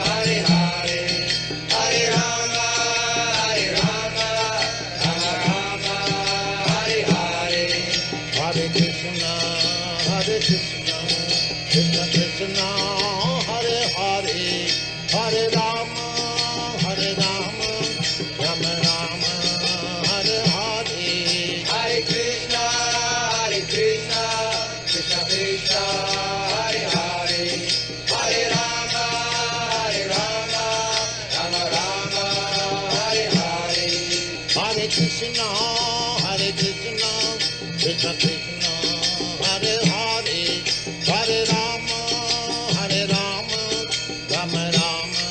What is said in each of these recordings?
Hare Hare, Hare Rama, Rama Rama, Hare Hare. Hare Krishna, Krishna Krishna, Hare Hare, Hare Rama, Rama Rama, Hare Hare. Hare Krishna, Krishna Krishna, Hare Hare, Hare Rama, Rama Rama, Hare Hare. Hare Krishna, Krishna Krishna, Hare Hare, Hare Rama, Rama Rama,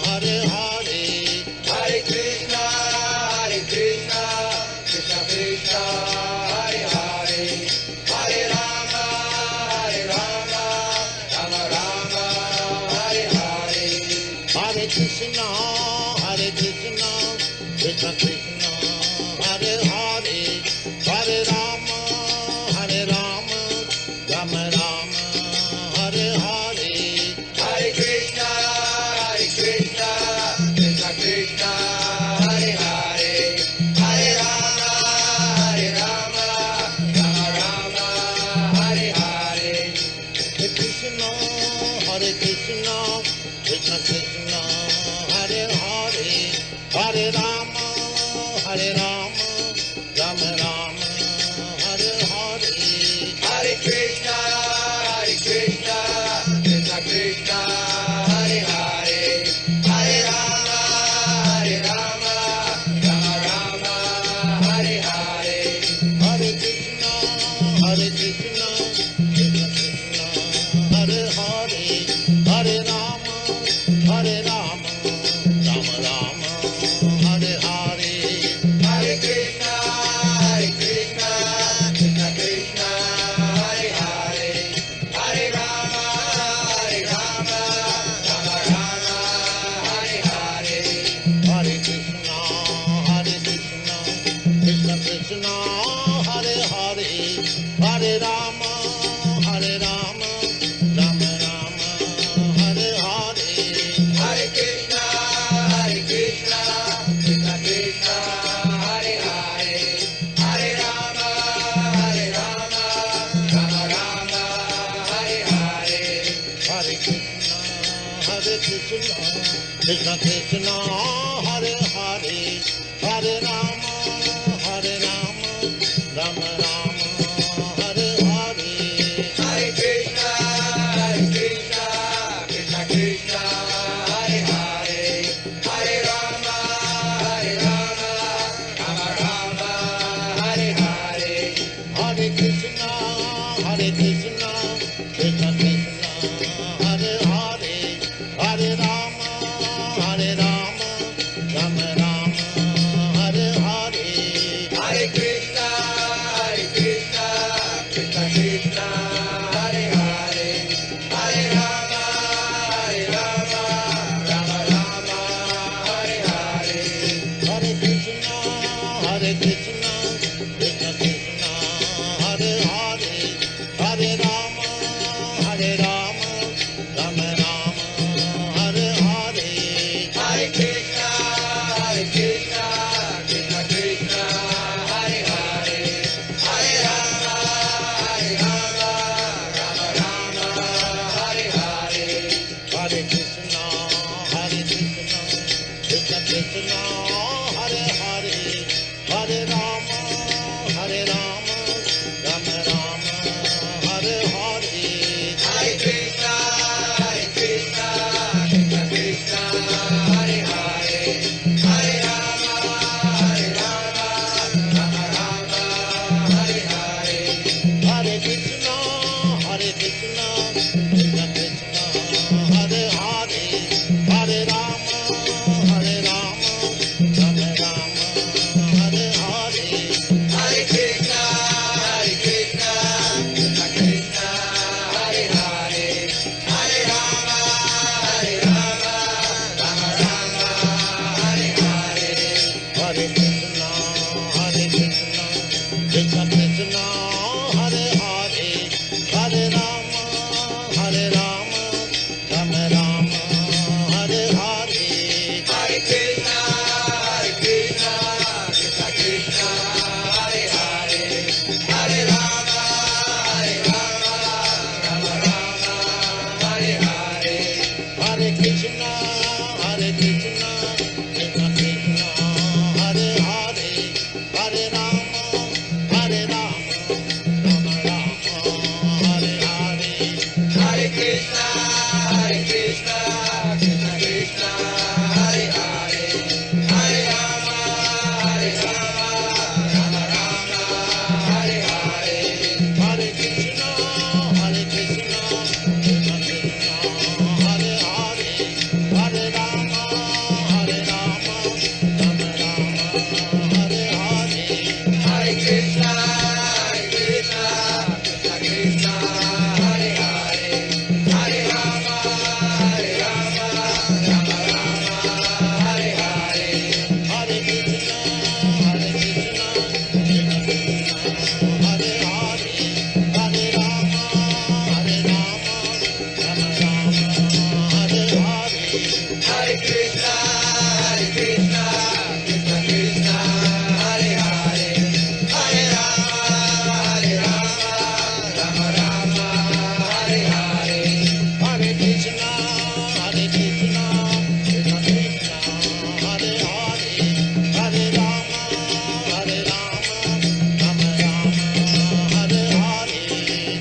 Hare Hare. Hare Krishna, Krishna Krishna, Hare Hare, Hare Rama, Rama Rama, Hare Hare. Hare Krishna, Krishna Krishna, Hare Hare, Hare Rama, Rama Rama, Hare Hare. Hare Krishna, Krishna Krishna, Hare Hare, Hare Rama, Rama Hare Hare. Hare Krishna, Krishna Krishna, Hare Hare, Hare Rama, Rama Rama, Hare Hare. Hare Krishna, Krishna Krishna, Hare Hare, Hare Rama, Rama Hare Hare. Hare Krishna, Krishna Krishna, Hare Hare, Hare Rama, Rama Rama, Hare Hare. Hare Krishna, Krishna Krishna, Hare Hare, Hare Rama, Rama Hare Hare. Hare Krishna, Krishna Krishna, Hare Hare, Hare Rama, Rama Rama, Hare Hare. Hare Krishna, Krishna Krishna, Hare Hare, Hare Rama, Rama Hare Hare. Hare Krishna, Krishna Krishna, Hare Hare, Hare Rama, Rama Rama, Hare Hare. Hare Krishna, Krishna Krishna, Hare Hare, Hare Rama, Rama Hare Hare. Hare Krishna, Krishna Krishna, Hare Hare, Hare Rama, Rama Rama, Hare Hare. Hare Krishna, Krishna Krishna, Hare Hare, Hare Rama, Rama Hare Hare. Hare Krishna, Krishna Krishna, Hare Hare, Hare Rama, Rama Rama, Hare Hare. Hare Krishna, Krishna Krishna, Hare Hare, Hare Rama, Rama Hare Hare. Hare Krishna, Krishna Krishna, Hare Hare, Hare Rama, Rama Rama, Hare Hare. Hare Krishna, Krishna Krishna, Hare Hare, Hare Rama, Rama Hare Hare. Hare Krishna, Krishna Krishna, Hare Hare. Hare Krishna, Hare Krishna, Krishna Krishna, Hare Hare, Hare Rama, Hare Rama, Rama Rama, Hare Hare. Hare Krishna, Krishna Krishna, Hare Hare, Hare Rama, Rama Rama, Hare Hare. Hare Krishna, Krishna Krishna, Hare Hare, Hare Rama, Rama Rama, Hare Hare. Hare Krishna, Krishna Krishna, Hare Hare, Hare Rama, Rama Rama, Hare Hare. Hare Krishna, Krishna Krishna, Hare Hare, Hare Rama, Rama Rama, Hare Hare. Hare Krishna, Krishna Krishna, Hare Hare, Hare Rama, Rama Rama, Hare Hare.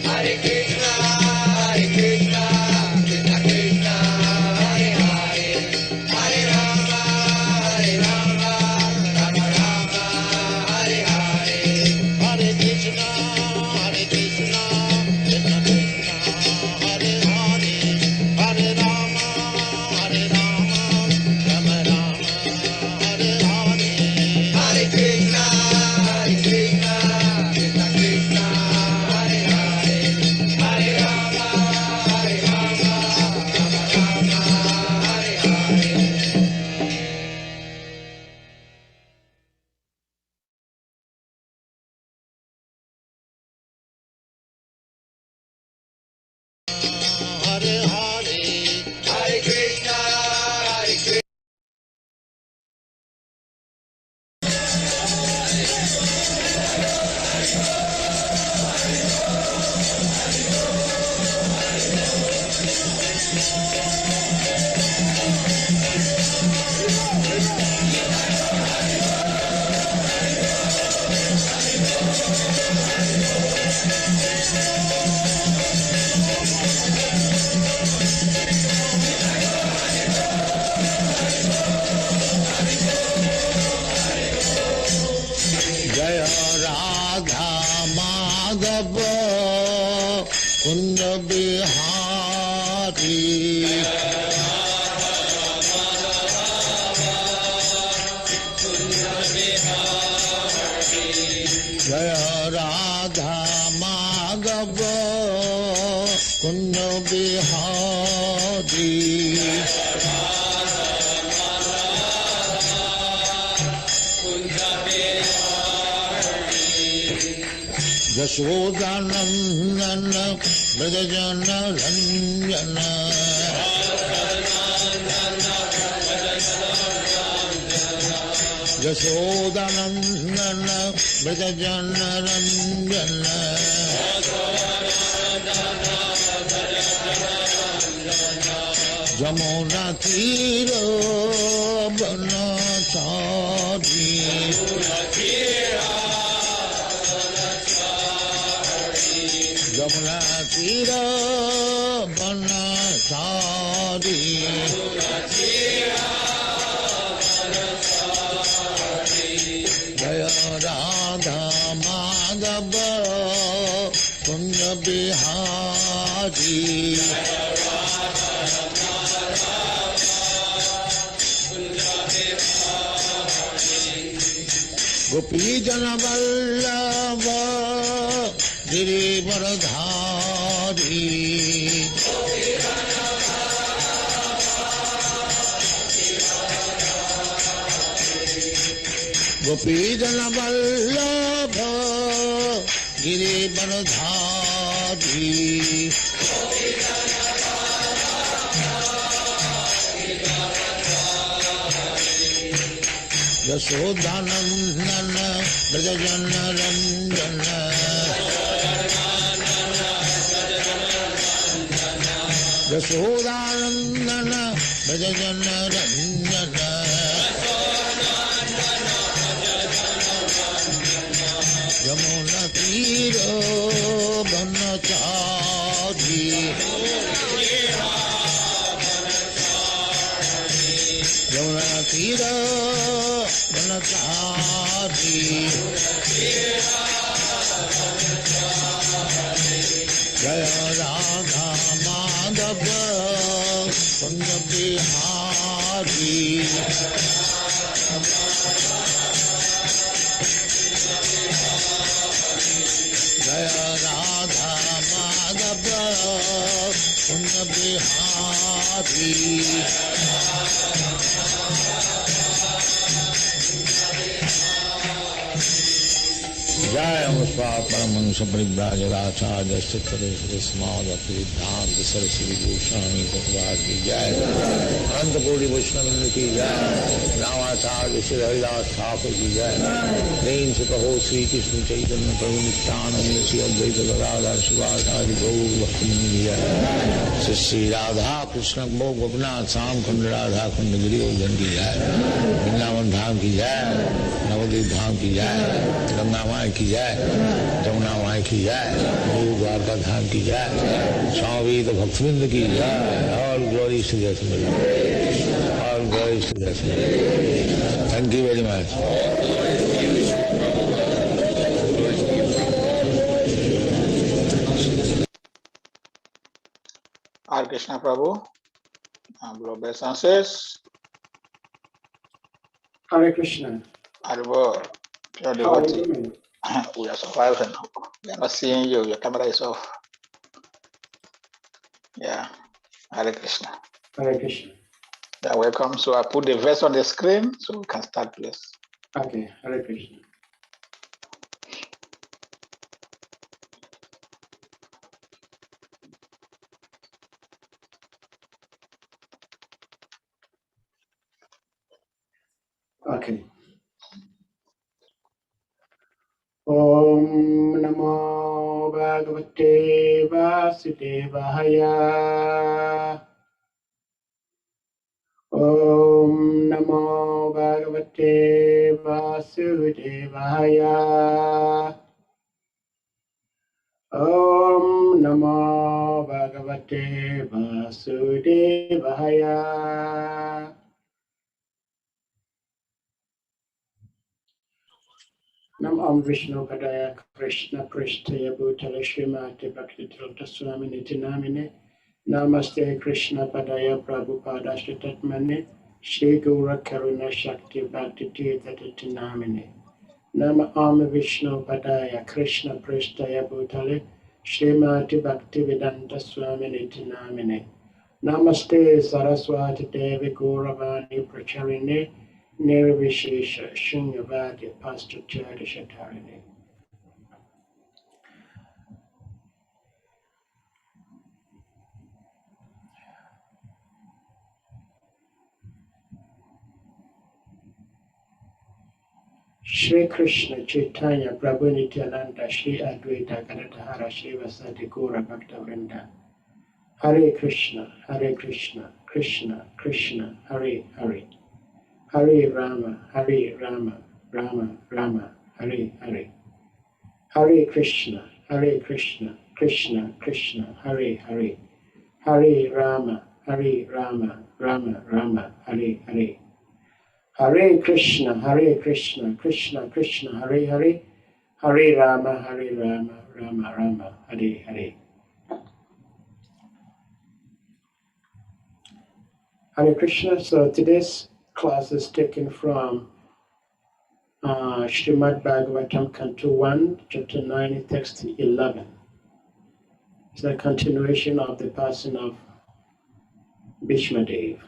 Hare Krishna, Krishna Krishna, Hare Hare, Hare Rama, Rama Rama, Hare Hare. Hare Krishna, Krishna Krishna, Hare Hare, Hare Rama, Rama Rama, Hare Hare. Hare Krishna, Krishna Krishna, Hare Hare, Hare Rama, Rama Rama, Hare Hare. Hare Krishna, Krishna Krishna, Hare Hare, Hare Rama, Rama Rama, Hare Hare. Hare Hare. Hare Krishna, Krishna. जय राधा माधव कुंज बिहारी। जय राधा माधव कुंज बिहारी। यशोदानंदन ब्रजजन रंजन। यशोदानंदन ब्रजजन रंजन। जमुना तीर बनचारी। जमुना तीर बनचारी। जय राधा माधव कुंज बिहारी। गोपी जन वल्लभ गिरिवरधारी। गोपी जन Vallabh Girivardhari. Yashodanandan ब्रजजन Ranjan. Yashodanandan Brajajana Ranjana Yamuna Tiro Banachari Yamuna Tiro Banachari Jaya Radha Madhava Kunja Bihari Jaya Radha Madhava Kunja Bihari Jai Amuspa Paramanusa Paribhajaracha Sitare Smadhati Dhanta Saraswati Goswami Bhagavad Ki Jai Ananta Kodi Vaishnava Ki Jai Navacharya Shri Haridas Thakur Ki Jai Prem Se Kaho Sri Krishna Chaitanya Prabhu Nityananda Sri Advaita Gadadhar Sivasari Gaur Bhakti Ki Jai Sri Radha Krishna Gopinath Sam Khand Radha Khand Giri Gojan Ki Jai Vrindavan Dham Ki Jai Navadvip Dham Ki Jai Ganga Mai की जाए जमुना माई की जाए गुरु द्वारका धाम की जाए स्वामी तो भक्तविंद की जाए और ग्लोरी टू द और glory to the thank you very much Hare Krishna Prabhu, obeisances. Hare Krishna. Hare pure devotee. We are surviving. We are not seeing you. Your camera is off. Yeah. Hare Krishna. Hare Krishna. Yeah, welcome. So I put the verse on the screen so we can start, please. Okay. Hare Krishna. Okay. Om Namo Bhagavate Vasudevaya. Om Namo Bhagavate Vasudevaya. Om Namo Bhagavate Vasudevaya. Nam Om Vishnu Padaya Krishna Pristaya Bhutala Srimati Bhakti Tilta Swamini Tinamine Namaste Krishna Padaya Prabhupada Shritatmane Shri Gura Karuna Shakti Bhakti Tirtha Tinamine Nam Om Vishnu Padaya Krishna Pristaya Bhutale Srimati Bhakti Vedanta Swamini Tinamine Namaste Saraswati Devi Gauravani Pracharine Nirvishesha Shunyavadi Pastuchari Shatarini. Shri Krishna Chaitanya Prabhu Nityananda Shri Advaita Gadadhara Shri Vasadi Gaura Bhakta Vrinda. Hare Krishna, Krishna, Krishna, Hare Hare. Hare Rama, Rama, Rama, Hare Hare. Hare Krishna, Krishna, Krishna, Hare Hare. Hare Rama, Rama, Rama, Hare Hare. Hare Krishna, Krishna, Krishna, Hare Hare. Hare Rama, Rama, Hare Hare. Hare Krishna. So today's class is taken from Srimad Bhagavatam, Canto 1, Chapter 9, Text 11. It's a continuation of the passing of Bhishmadev.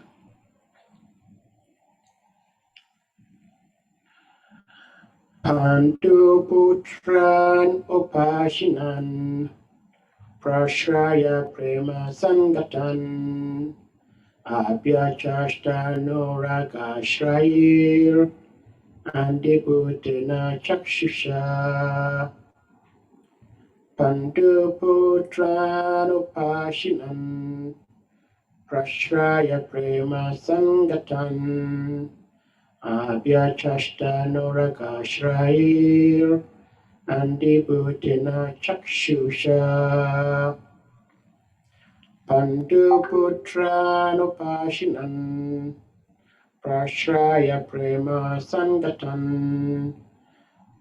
Pandu Putran Upashinan Prashraya Prema Sangatan Abhyachashtano Ragashrayir Andibhutena Chakshusha Pandu Putran Upashinan Prashraya Prema Sangatan Abhyachashtanuragashrair Andibhutina Chakshusha Panduputranupashinan Prashraya Prema Sangatan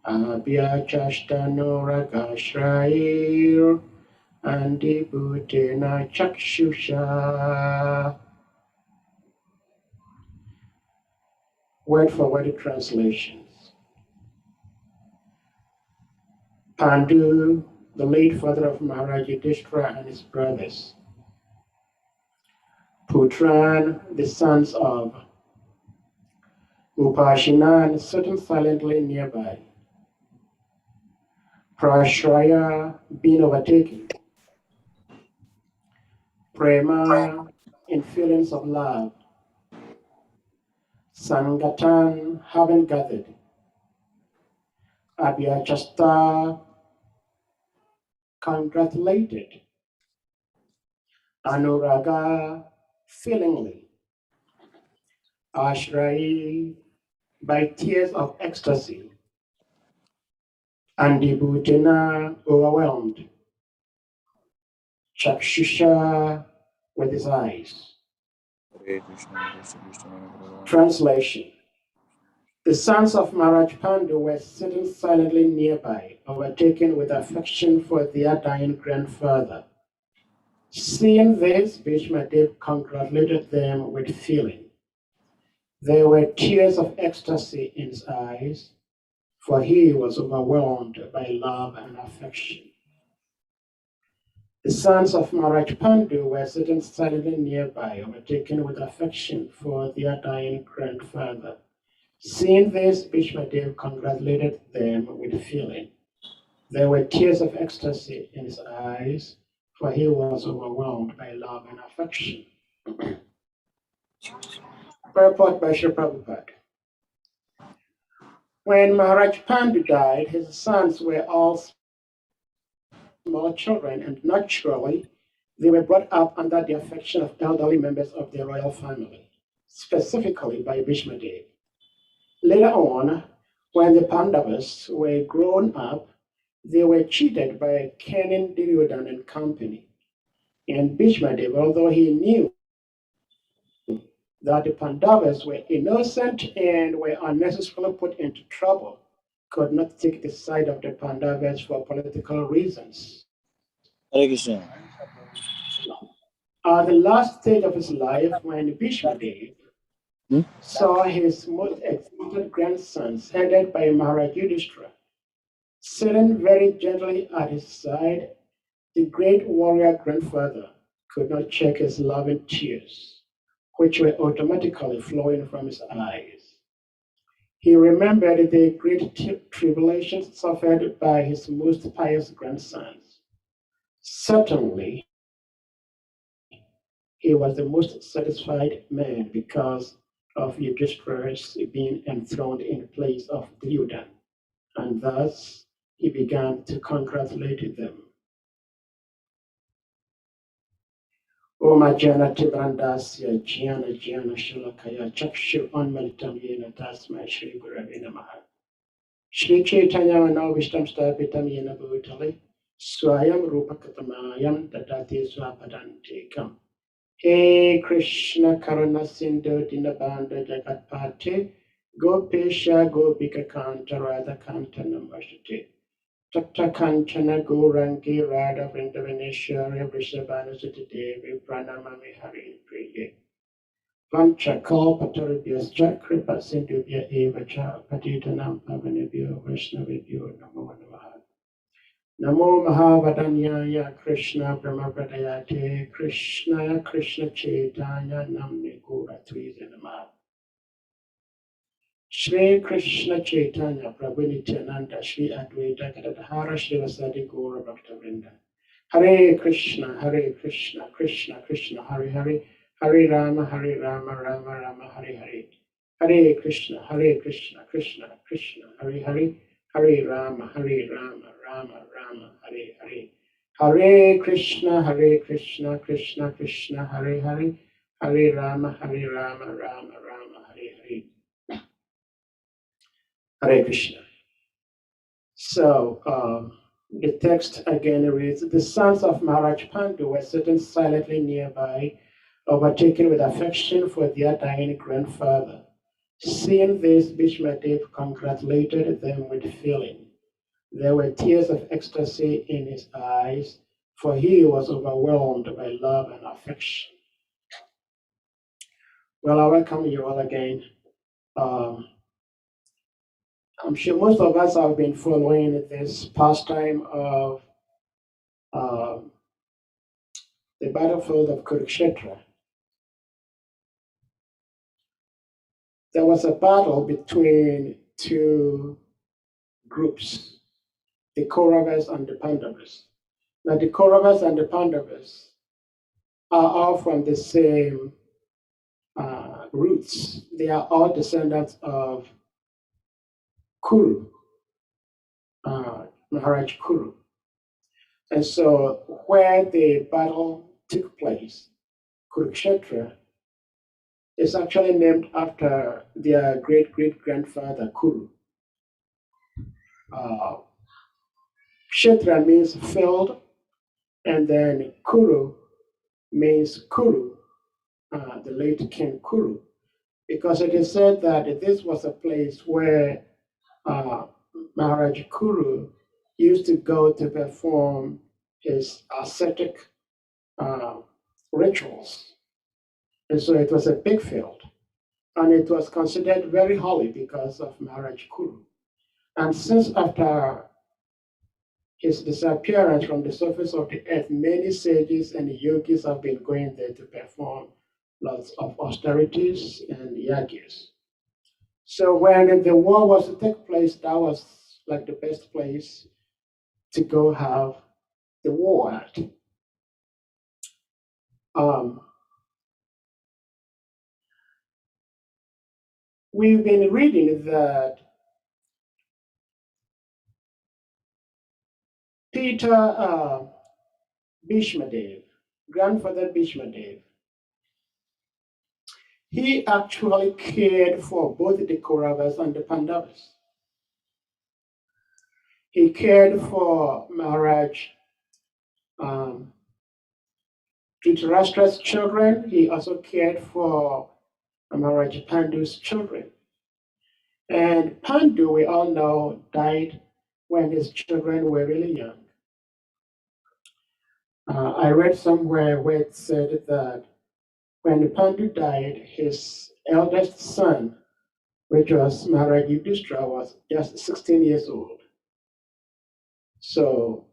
Abhyachashtanuragashrair Andibhutina Chakshusha. Word for word translations. Pandu, the late father of Maharaj Yudhishthira and his brothers. Putran, the sons of Upashinan, sitting silently nearby. Prashraya, being overtaken. Prema, in feelings of love. Sangatan, having gathered. Abhyachasta, congratulated. Anuraga, feelingly. Ashrai, by tears of ecstasy. Andibhutina, overwhelmed. Chakshusha, with his eyes. Translation. The sons of Maharaj Pandu were sitting silently nearby, overtaken with affection for their dying grandfather. Seeing this, Bhishma Dev congratulated them with feeling. There were tears of ecstasy in his eyes, for he was overwhelmed by love and affection. The sons of Maharaj Pandu were sitting silently nearby, overtaken with affection for their dying grandfather. Seeing this, Bhishma Dev congratulated them with feeling. There were tears of ecstasy in his eyes, for he was overwhelmed by love and affection. Purport by Sri Prabhupada. When Maharaj Pandu died, his sons were all small children, and naturally, they were brought up under the affection of elderly members of the royal family, specifically by Bhishma Dev. Later on, when the Pandavas were grown up, they were cheated by Kanin, Duryodhana and company. And Bhishma Dev, although he knew that the Pandavas were innocent and were unnecessarily put into trouble, could not take the side of the Pandavas for political reasons. Hare Krishna. At the last stage of his life, when Bhishma Dev saw his most exalted grandsons headed by Maharaj Yudhishthira, sitting very gently at his side, the great warrior grandfather could not check his loving tears, which were automatically flowing from his eyes. He remembered the great tribulations suffered by his most pious grandsons. Certainly, he was the most satisfied man because of Yudhishthira's being enthroned in place of Duryodhana, and thus he began to congratulate them. Om Ajana Tibrandasya Jnana Jnana Shalakaya Chakshur Onmalitam Yena Tasma Shri Gurave Namaha. Shri Chaitanya Manavishtam Stapitam Yena Bhutale Swayam Rupakatamayam Dadati Swapadantikam. He Krishna Karana Sindhu Dinabanda Jagatpate Gopesha Gopika Kanta Radha Kanta Namashate Tata Kanchana Gourangi Radha Vrindavaneshwari Vrishabhanu Sati Devi Pranamami Hari Priye Vancha Kalpatarubhyascha Kripa Sindhubhya Eva Cha Patitanam Pavanebhyo Vaishnavibhyo Namo Namaha. Namo Mahavadanyaya Krishna Brahmapradayate Krishna Krishna Chaitanya Namni Gora Twiza Namaha. Shri Krishna Chaitanya Prabhu Nityananda Shri Advaita Gadadhara Shri Vasadi Gaura Bhaktavrinda. Hare Krishna Krishna Krishna Hare Hare Hare Rama Rama Rama Hare Hare. Hare Krishna Krishna Krishna Hare Hare Hare Rama Rama Rama Hare Hare. Hare Krishna Krishna Krishna Hare Hare Hare Rama, Hare Rama, Rama Rama, Hare Hare. Hare Krishna. So the text again reads, the sons of Maharaj Pandu were sitting silently nearby, overtaken with affection for their dying grandfather. Seeing this, Bhishmadev congratulated them with feeling. There were tears of ecstasy in his eyes, for he was overwhelmed by love and affection. Well, I welcome you all again. I'm sure most of us have been following this pastime of the battlefield of Kurukshetra. There was a battle between two groups, the Kauravas and the Pandavas. Now, the Kauravas and the Pandavas are all from the same roots. They are all descendants of Kuru, Maharaj Kuru. And so where the battle took place, Kurukshetra, is actually named after their great-great-grandfather Kuru. Kshetra means field, and then Kuru means Kuru, the late King Kuru, because it is said that this was a place where Maharaj Kuru used to go to perform his ascetic rituals. And so it was a big field, and it was considered very holy because of Maharaj Kuru. And since after his disappearance from the surface of the earth, many sages and yogis have been going there to perform lots of austerities and yajnas. So when the war was to take place, that was like the best place to go have the war at. We've been reading that Peter Bhishmadev, grandfather Bhishmadev, he actually cared for both the Kauravas and the Pandavas. He cared for Maharaj Dhritarashtra's children. He also cared for Maharaj Pandu's children. And Pandu, we all know, died when his children were really young. I read somewhere where it said that when Pandu died, his eldest son, which was Maharaj Yudhishthira, was just 16 years old. So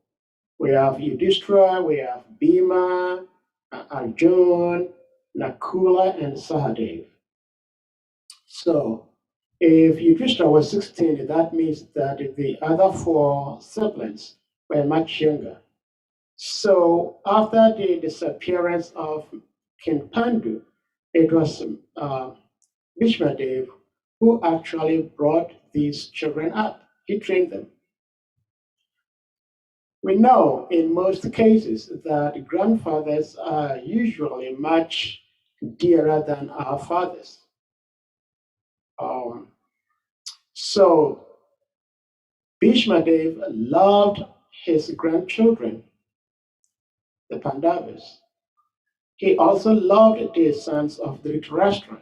we have Yudhishthira, we have Bhima, Arjuna, Nakula, and Sahadeva. So if Yudhishthira was 16, that means that the other four siblings were much younger. So after the disappearance of King Pandu, it was Bhishmadev who actually brought these children up. He trained them. We know in most cases that grandfathers are usually much dearer than our fathers. So Bhishmadev loved his grandchildren, the Pandavas. He also loved the sons of Dhritarashtra,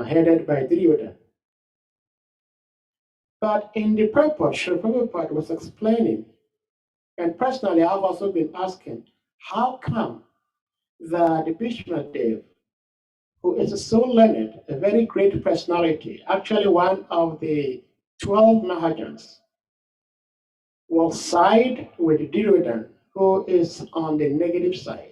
headed by Duryodhana. But in the purport, Srila Prabhupada was explaining, and personally I've also been asking, how come that Bhishmadev, who is so learned, a very great personality, actually one of the 12 Mahajans, will side with Duryodhana, who is on the negative side?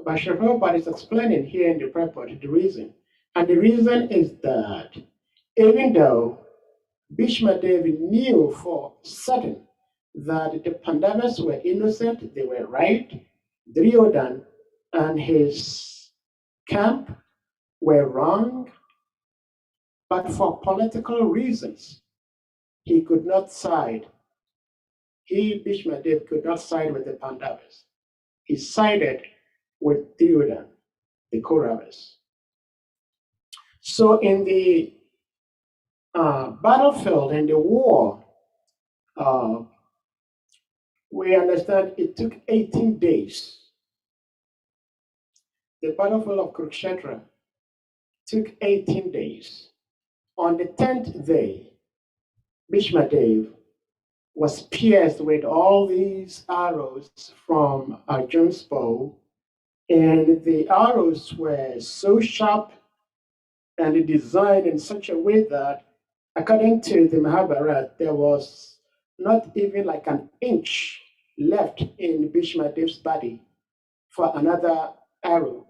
But Srila Prabhupada is explaining here in the purport the reason. And the reason is that even though Bhishmadev knew for certain that the Pandavas were innocent, they were right, Duryodhana and his camp were wrong, but for political reasons, he could not side. Bhishmadev, could not side with the Pandavas. He sided with Duryodhana, the Kauravas. So in the battlefield and the war, we understand it took 18 days. The battlefield of Kurukshetra took 18 days. On the 10th day, Bhishma Dev was pierced with all these arrows from Arjun's bow, and the arrows were so sharp and designed in such a way that, according to the Mahabharata, there was not even like an inch left in Bhishma Dev's body for another arrow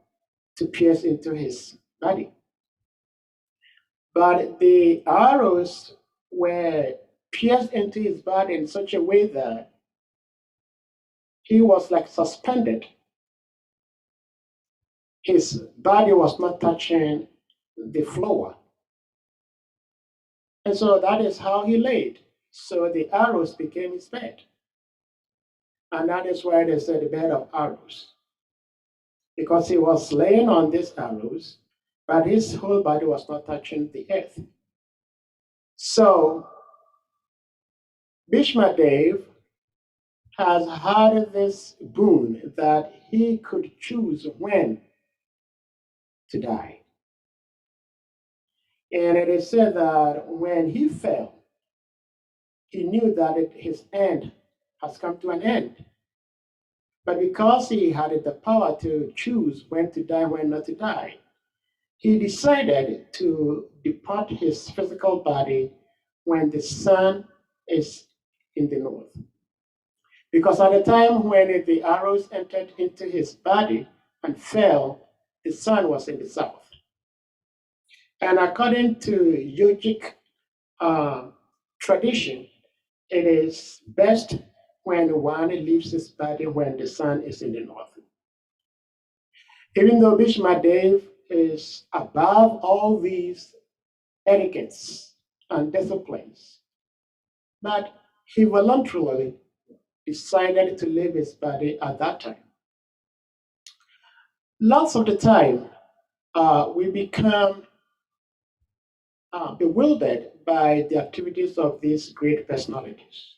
to pierce into his body. But the arrows were pierced into his body in such a way that he was like suspended. His body was not touching the floor. And so that is how he laid. So the arrows became his bed. And that is why they said the bed of arrows. Because he was laying on these arrows, but his whole body was not touching the earth. So Bhishma Dev has had this boon that he could choose when to die. And it is said that when he fell, he knew that his end has come to an end. But because he had the power to choose when to die, when not to die, he decided to depart his physical body when the sun is in the north. Because at the time when the arrows entered into his body and fell, the sun was in the south. And according to yogic tradition, it is best when one leaves his body when the sun is in the north. Even though Bhishma Dev is above all these etiquettes and disciplines, but he voluntarily decided to leave his body at that time. Lots of the time, we become bewildered by the activities of these great personalities.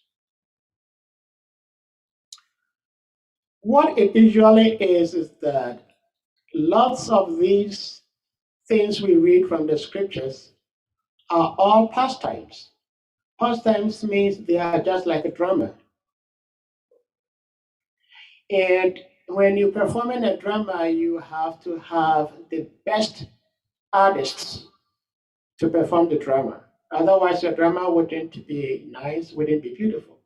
What it usually is that lots of these things we read from the scriptures are all pastimes. Pastimes means they are just like a drama. And when you perform in a drama, you have to have the best artists to perform the drama. Otherwise, your drama wouldn't be nice, wouldn't be beautiful.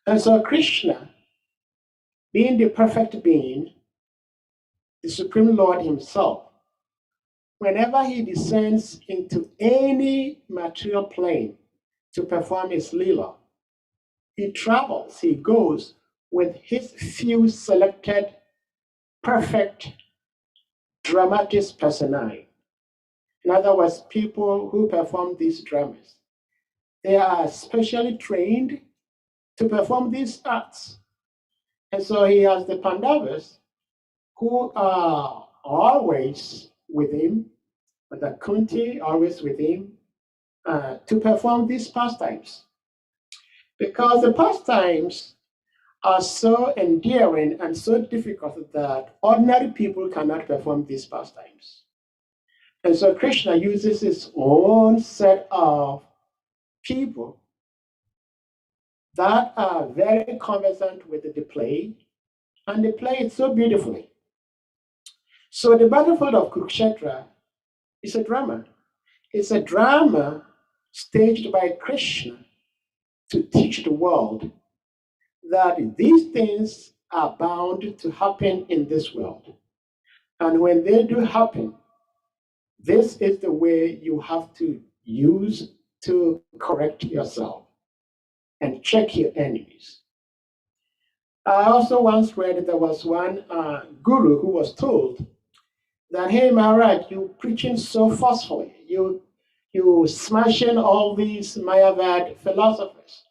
And so Krishna, being the perfect being, the Supreme Lord himself, whenever he descends into any material plane to perform his Leela, he travels, he goes with his few selected perfect dramatis personae. In other words, people who perform these dramas. They are specially trained to perform these arts. And so he has the Pandavas who are always with him, the Kunti always with him, to perform these pastimes. Because the pastimes are so endearing and so difficult that ordinary people cannot perform these pastimes. And so Krishna uses his own set of people that are very conversant with the play, and they play it so beautifully. So the battlefield of Kurukshetra is a drama. It's a drama staged by Krishna to teach the world that these things are bound to happen in this world. And when they do happen, this is the way you have to use to correct yourself and check your enemies. I also once read that there was one guru who was told that, hey, Maharaj, you preaching so forcefully, you smashing all these Mayavad philosophers,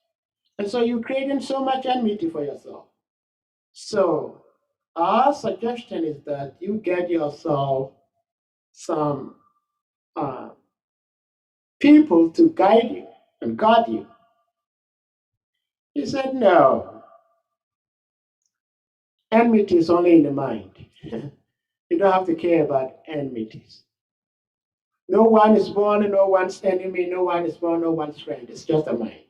and so you're creating so much enmity for yourself. So our suggestion is that you get yourself some people to guide you and guard you. He said, no, enmity is only in the mind. You don't have to care about enmities. No one is born, no one's enemy, no one is born, no one's friend. It's just a mind.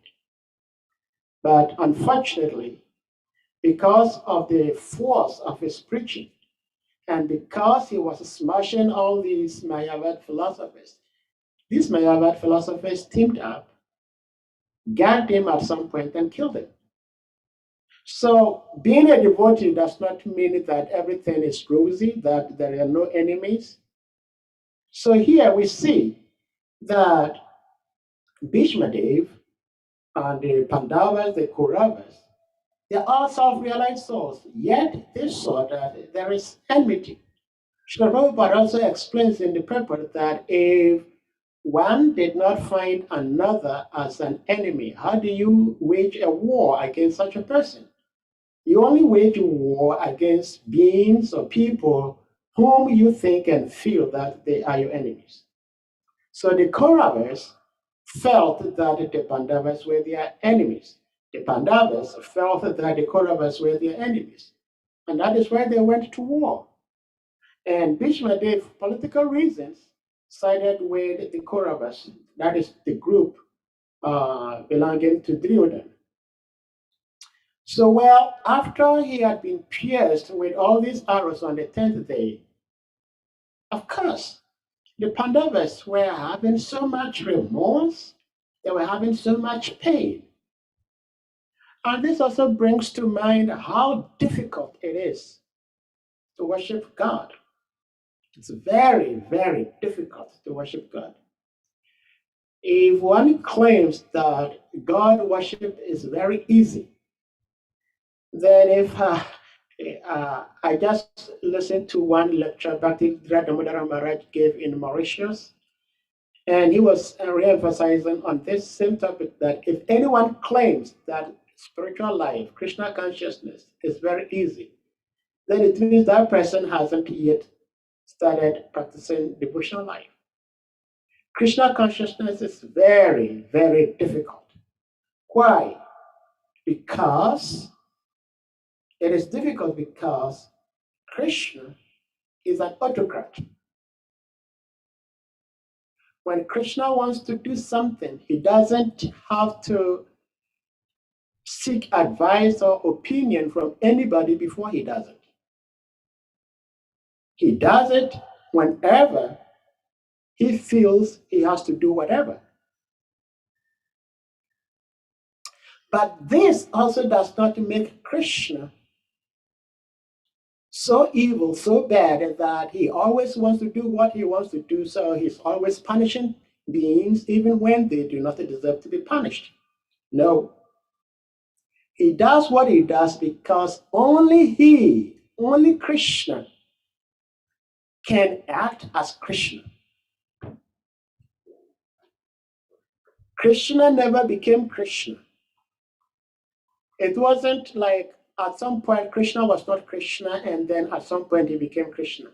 But unfortunately, because of the force of his preaching, and because he was smashing all these Mayavad philosophers, these Mayavad philosophers teamed up, gagged him at some point, and killed him. So being a devotee does not mean that everything is rosy, that there are no enemies. So here we see that Bhishmadev and the Pandavas, the Kauravas, they're all self-realized souls, yet they saw that there is enmity. Srila Prabhupada also explains in the purport that if one did not find another as an enemy, how do you wage a war against such a person? You only wage a war against beings or people whom you think and feel that they are your enemies. So the Kauravas felt that the Pandavas were their enemies. The Pandavas felt that the Kauravas were their enemies. And that is why they went to war. And Bhishma, for political reasons, sided with the Kauravas, that is the group belonging to Duryodhana. So, well, after he had been pierced with all these arrows on the 10th day, of course, the Pandavas were having so much remorse, they were having so much pain. And this also brings to mind how difficult it is to worship God. It's very, very difficult to worship God. If one claims that God worship is very easy, then if I just listened to one lecture Bhakti Damodara Maharaj gave in Mauritius, and he was re-emphasizing on this same topic that if anyone claims that spiritual life, Krishna consciousness is very easy, then it means that person hasn't yet started practicing devotional life. Krishna consciousness is very, very difficult. Why? Because it is difficult because Krishna is an autocrat. When Krishna wants to do something, he doesn't have to seek advice or opinion from anybody before he does it. He does it whenever he feels he has to do whatever. But this also does not make Krishna so evil, so bad that he always wants to do what he wants to do, so he's always punishing beings even when they do not deserve to be punished. No. He does what he does because only Krishna, can act as Krishna. Krishna never became Krishna. It wasn't like at some point Krishna was not Krishna and then at some point he became Krishna.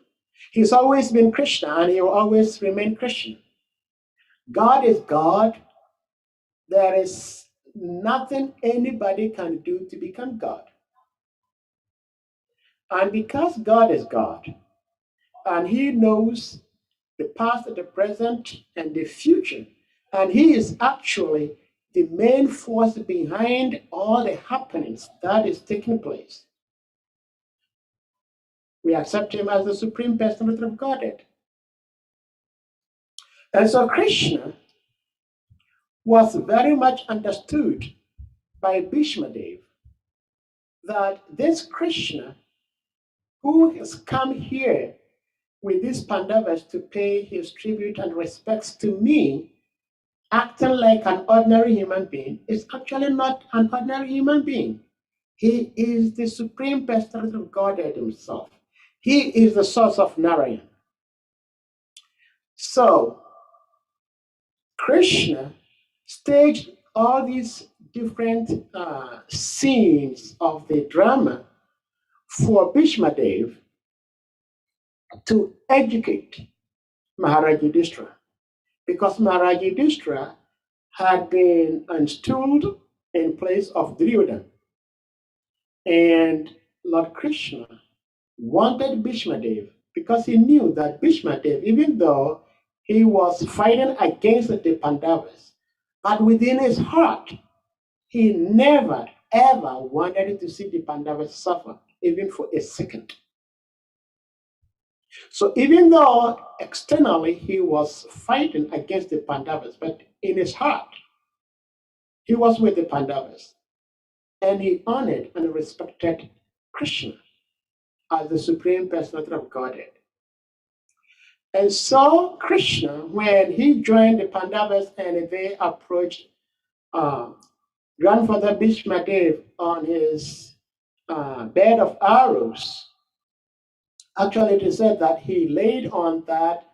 He's always been Krishna and he will always remain Krishna. God is God. There is nothing anybody can do to become God. And because God is God, and he knows the past, the present, and the future, and he is actually the main force behind all the happenings that is taking place, we accept him as the supreme personality of Godhead. And so Krishna was very much understood by Bhishmadev that this Krishna who has come here with these Pandavas to pay his tribute and respects to me, acting like an ordinary human being, is actually not an ordinary human being. He is the supreme personality of Godhead himself. He is the source of Narayan. So, Krishna staged all these different scenes of the drama for Bhishmadev to educate Maharaj Yudhishthira, because Maharaj Yudhishthira had been installed in place of Duryodhana. And Lord Krishna wanted Bhishmadev because he knew that Bhishmadev, even though he was fighting against the Pandavas, but within his heart, he never ever wanted to see the Pandavas suffer, even for a second. So even though externally he was fighting against the Pandavas, but in his heart, he was with the Pandavas. And he honored and respected Krishna as the Supreme Personality of Godhead. And so Krishna, when he joined the Pandavas and they approached grandfather Bhishmadev on his bed of arrows, actually it is said that he laid on that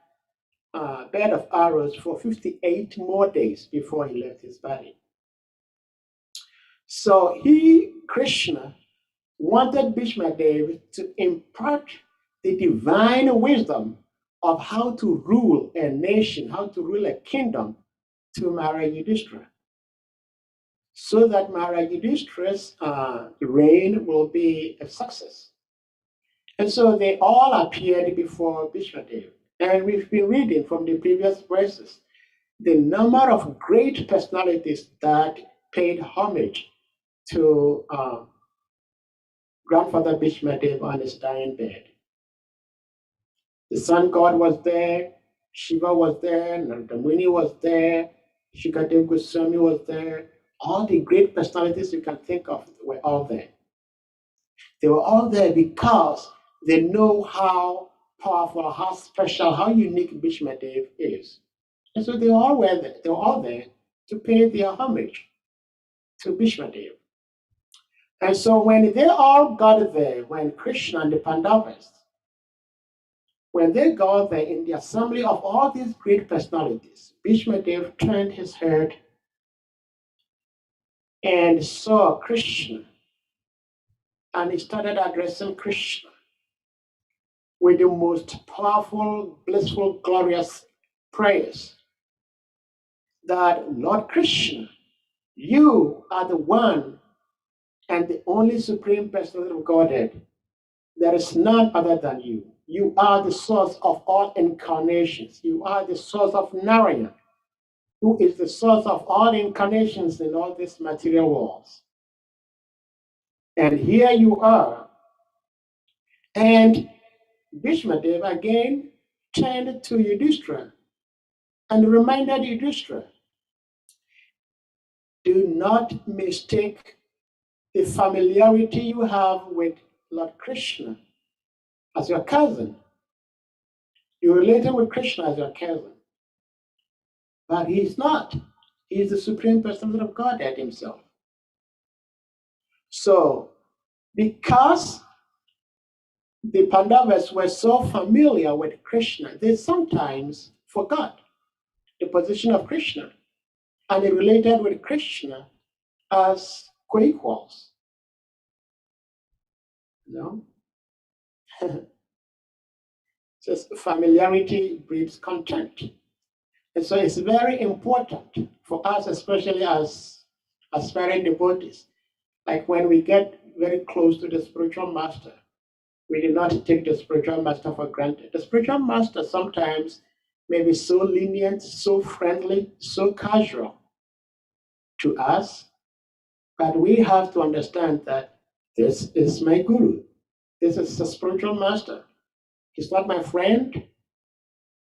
bed of arrows for 58 more days before he left his body. So Krishna, wanted Bhishmadev to impart the divine wisdom of how to rule a nation, how to rule a kingdom to Maharaj Yudhishthira, so that Maharaj Yudhishthira's reign will be a success. And so they all appeared before Bhishmadev. And we've been reading from the previous verses the number of great personalities that paid homage to grandfather Bhishmadev on his dying bed. The sun god was there, Shiva was there, Narada Muni was there, Shukadev Goswami was there. All the great personalities you can think of were all there. They were all there because they know how powerful, how special, how unique Bhishmadev is. And so they all were there. They were all there to pay their homage to Bhishmadev. And so when they all got there, when Krishna and the Pandavas, when they got there in the assembly of all these great personalities, Bhishmadev turned his head and saw Krishna, and he started addressing Krishna with the most powerful, blissful, glorious prayers that, Lord Krishna, you are the one and the only Supreme Personality of Godhead. There is none other than you. You are the source of all incarnations. You are the source of Narayana, who is the source of all incarnations in all these material worlds. And here you are. And Bhishmadev again turned to Yudhishthira and reminded Yudhishthira, do not mistake the familiarity you have with Lord Krishna as your cousin. You related with Krishna as your cousin. But he is not. He is the Supreme Personality of Godhead himself. So, because the Pandavas were so familiar with Krishna, they sometimes forgot the position of Krishna, and they related with Krishna as co-equals. You know? Just familiarity breeds contempt. And so it's very important for us, especially as aspiring devotees, like when we get very close to the spiritual master, we do not take the spiritual master for granted. The spiritual master sometimes may be so lenient, so friendly, so casual to us, but we have to understand that this is my guru. This is the spiritual master. He's not my friend.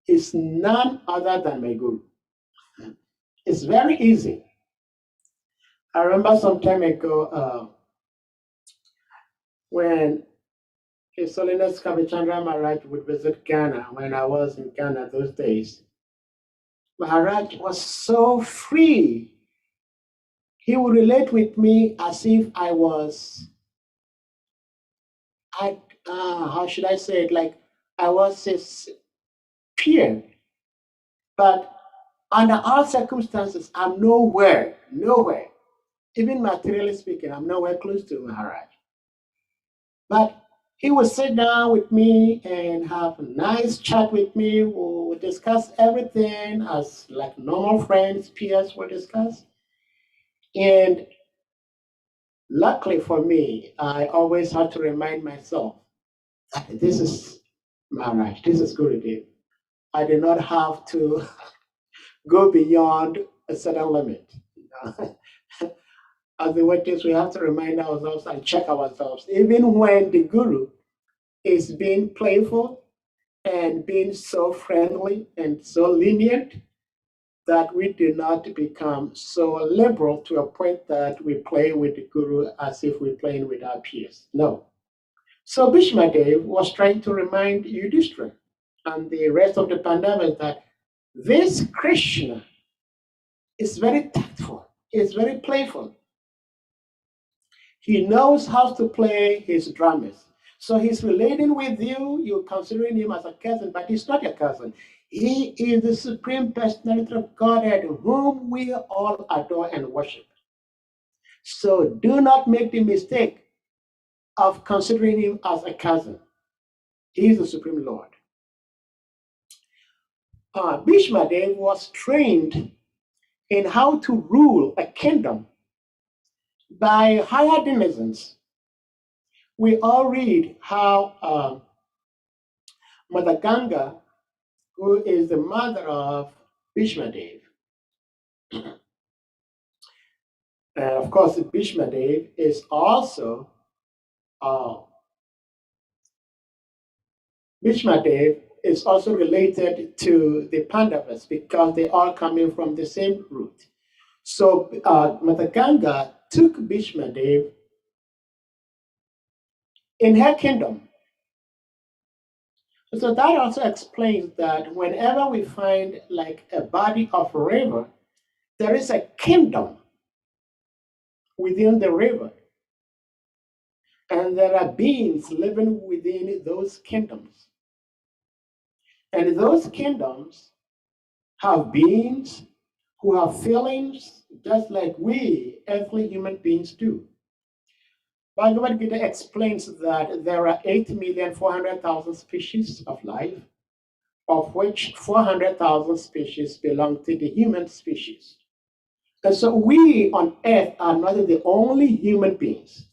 He's none other than my guru. It's very easy. I remember some time ago when His Holiness Kavichandra Maharaj would visit Ghana when I was in Ghana those days. Maharaj was so free. He would relate with me as if I was, how should I say it, like I was his peer. But under all circumstances, I'm nowhere, even materially speaking, I'm nowhere close to Maharaj. But He would sit down with me and have a nice chat with me. We would discuss everything as like normal friends, peers would discuss. And luckily for me, I always had to remind myself that this is Maharaj, this is Gurudev. I did not have to go beyond a certain limit. As the witness, we have to remind ourselves and check ourselves. Even when the Guru is being playful and being so friendly and so lenient, that we do not become so liberal to a point that we play with the Guru as if we're playing with our peers. No. So Bhishmadev was trying to remind Yudhishthira and the rest of the Pandavas that this Krishna is very tactful, is very playful. He knows how to play his dramas. So he's relating with you, you're considering him as a cousin, but he's not your cousin. He is the Supreme Personality of Godhead, whom we all adore and worship. So do not make the mistake of considering him as a cousin. He is the Supreme Lord. Bhishmadev was trained in how to rule a kingdom by higher denizens. We all read how Mother Ganga, who is the mother of Bhishmadev, and of course, Bhishmadev is also related to the Pandavas because they are coming from the same root. So Mother Ganga took Bhishmadev in her kingdom. So that also explains that whenever we find like a body of a river, there is a kingdom within the river. And there are beings living within those kingdoms. And those kingdoms have beings who have feelings just like we earthly human beings do. Bhagavad Gita explains that there are 8,400,000 species of life, of which 400,000 species belong to the human species. And so we on earth are not the only human beings.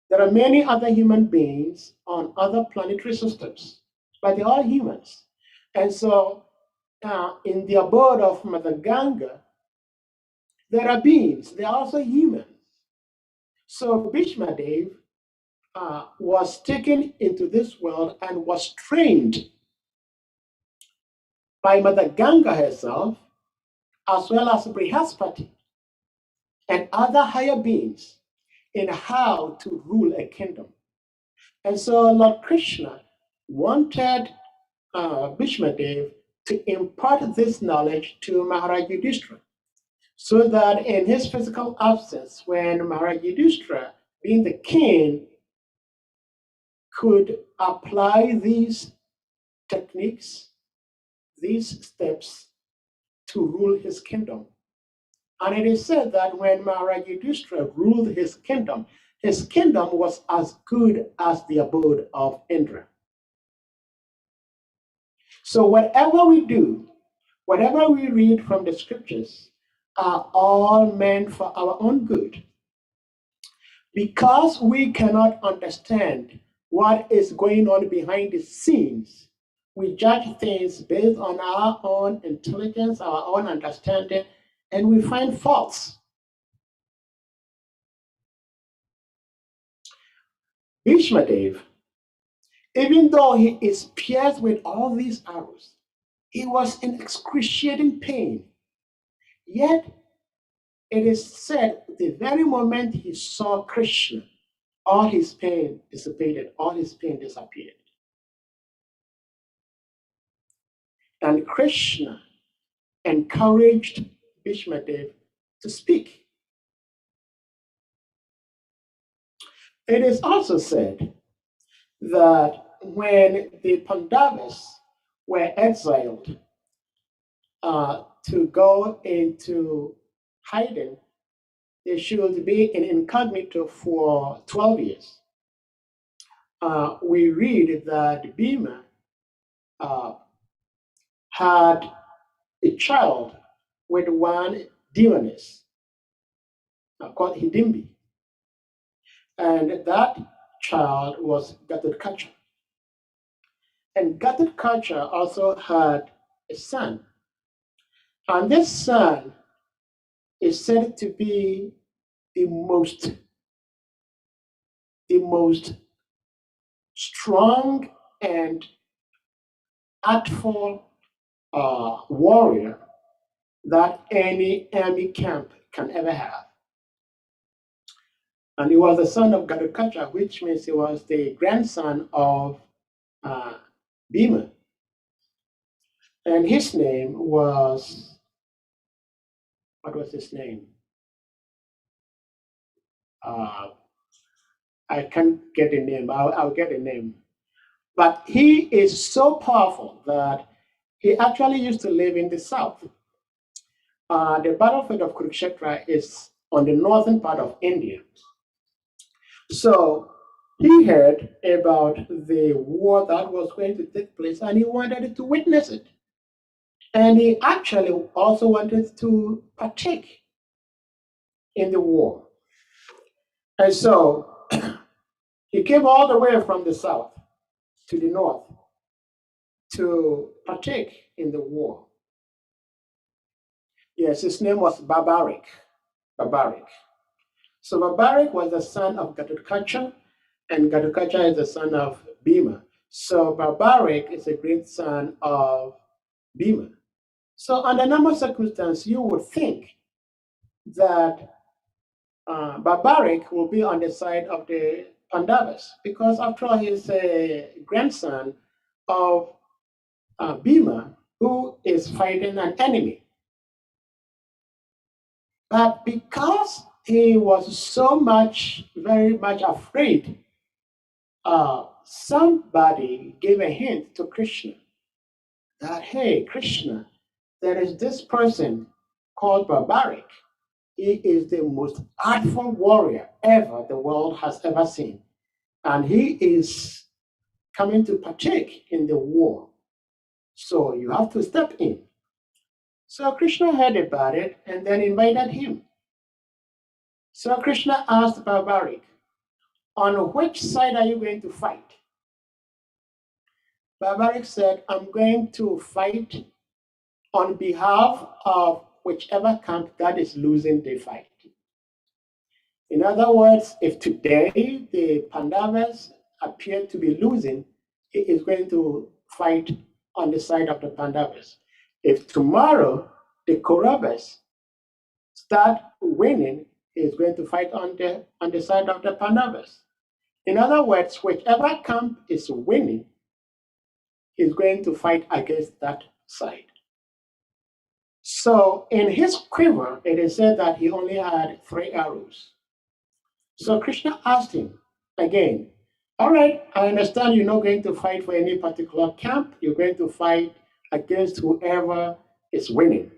There are many other human beings on other planetary systems, but they're all humans. And so in the abode of Mother Ganga, there are beings, they're also humans. So Bhishmadev was taken into this world and was trained by Mother Ganga herself, as well as Brihaspati and other higher beings in how to rule a kingdom. And so Lord Krishna wanted Bhishmadev to impart this knowledge to Maharaj Yudhishthira, so that in his physical absence, when Maharaj Yudhishthira, being the king, could apply these techniques, these steps to rule his kingdom. And it is said that when Maharaj Yudhishthira ruled his kingdom was as good as the abode of Indra. So whatever we do, whatever we read from the scriptures are all meant for our own good. Because we cannot understand what is going on behind the scenes, we judge things based on our own intelligence, our own understanding, and we find faults. Bhishmadev, even though he is pierced with all these arrows, he was in excruciating pain. Yet, it is said the very moment he saw Krishna, all his pain dissipated, all his pain disappeared. And Krishna encouraged Bhishmadev to speak. It is also said that when the Pandavas were exiled to go into hiding, they should be in incognito for 12 years. we read that Bhima had a child with one demoness called Hidimbi. And that child was Gatotkacha. And Gatotkacha also had a son. And this son is said to be the most strong and artful warrior that any army camp can ever have. And he was the son of Gatotkacha, which means he was the grandson of Bhima. And his name was, what was his name? I can't get a name. I'll get a name. But he is so powerful that he actually used to live in the south. The battlefield of Kurukshetra is on the northern part of India. So he heard about the war that was going to take place and he wanted to witness it. And he actually also wanted to partake in the war. And so he came all the way from the south to the north to partake in the war. Yes, his name was Babarik. So Babarik was the son of Gatotkacha, and Gatotkacha is the son of Bhima. So Babarik is a great son of Bhima. So under normal circumstances, you would think that Babarik will be on the side of the Pandavas, because after all, he's a grandson of Bhima, who is fighting an enemy. But because he was so very much afraid, somebody gave a hint to Krishna that, hey, Krishna, there is this person called Babarik. He is the most artful warrior ever the world has ever seen. And he is coming to partake in the war. So you have to step in. So Krishna heard about it and then invited him. So Krishna asked Babarik, on which side are you going to fight? Babarik said, I'm going to fight on behalf of whichever camp that is losing the fight. In other words, if today the Pandavas appear to be losing, he is going to fight on the side of the Pandavas. If tomorrow the Kauravas start winning, he is going to fight on the side of the Pandavas. In other words, whichever camp is winning, he's going to fight against that side. So in his quiver, it is said that he only had 3 arrows. So Krishna asked him again, all right, I understand you're not going to fight for any particular camp. You're going to fight against whoever is winning.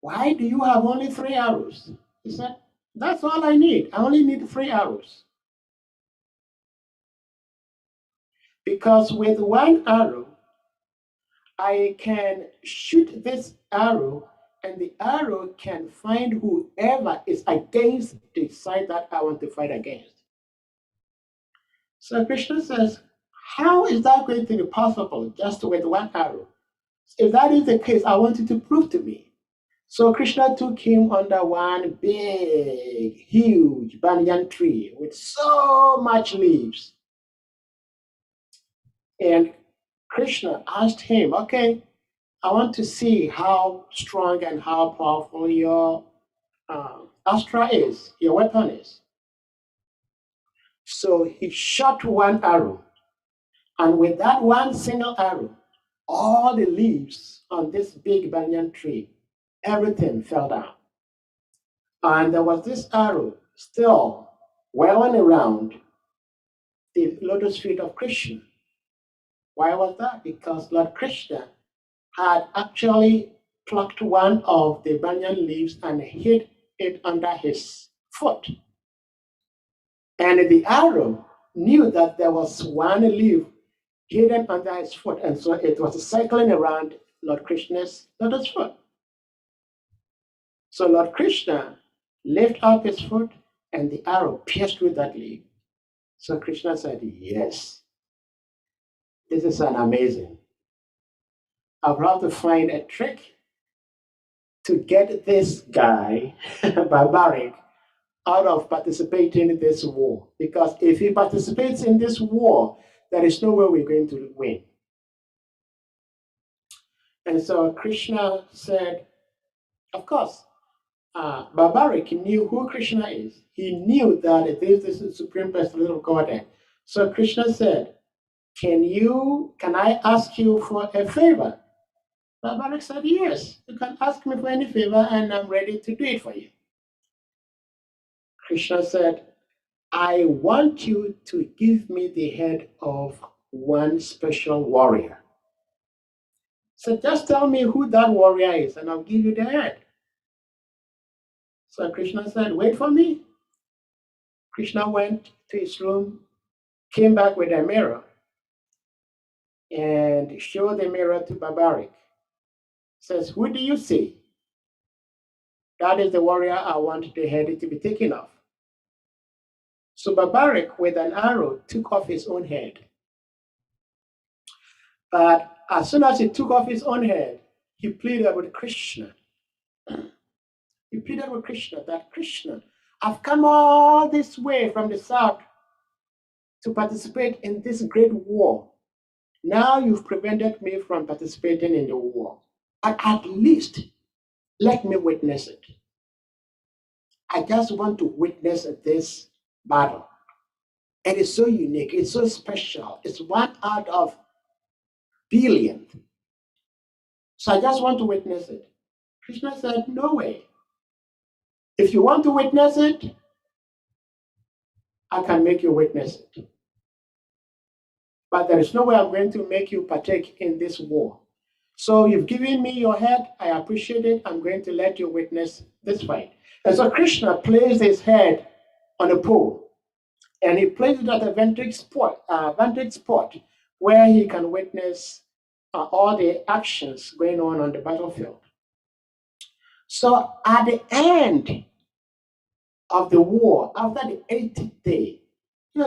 Why do you have only 3 arrows? He said, that's all I need. I only need 3 arrows. Because with 1 arrow, I can shoot this arrow and the arrow can find whoever is against the side that I want to fight against. So Krishna says, how is that going to be possible just with 1 arrow? If that is the case, I want you to prove to me. So Krishna took him under one big, huge banyan tree with so much leaves. And Krishna asked him, okay, I want to see how strong and how powerful your astra is, your weapon is. So he shot 1 arrow, and with that 1 single arrow, all the leaves on this big banyan tree, everything fell down. And there was this arrow still whirling around the lotus feet of Krishna. Why was that? Because Lord Krishna had actually plucked one of the banyan leaves and hid it under his foot. And the arrow knew that there was one leaf hidden under his foot, and so it was cycling around Lord Krishna's lotus foot. So Lord Krishna lifted up his foot, and the arrow pierced through that leaf. So Krishna said, yes, this is an amazing. I'll have to find a trick to get this guy, barbaric, out of participating in this war. Because if he participates in this war, there is no way we're going to win. And so Krishna said, of course, Barbaric knew who Krishna is. He knew that this is the Supreme Personality of Godhead. So Krishna said, can I ask you for a favor? Barbaric said, yes, you can ask me for any favor and I'm ready to do it for you. Krishna said, I want you to give me the head of one special warrior. So just tell me who that warrior is and I'll give you the head. So Krishna said, wait for me. Krishna went to his room, came back with a mirror, and showed the mirror to Barbaric. Says, who do you see? That is the warrior I want the head to be taken off. So Barbaric, with an arrow, took off his own head. But as soon as he took off his own head, he pleaded with Krishna. He pleaded with Krishna that, Krishna, I've come all this way from the south to participate in this great war. Now you've prevented me from participating in the war. But at least let me witness it. I just want to witness this battle. It is so unique, it's so special. It's 1 out of billion. So I just want to witness it. Krishna said, no way. If you want to witness it, I can make you witness it. But there is no way I'm going to make you partake in this war. So you've given me your head, I appreciate it, I'm going to let you witness this fight. And so Krishna placed his head on a pole, and he placed it at a vantage spot where he can witness all the actions going on the battlefield. So at the end of the war, after the 8th day,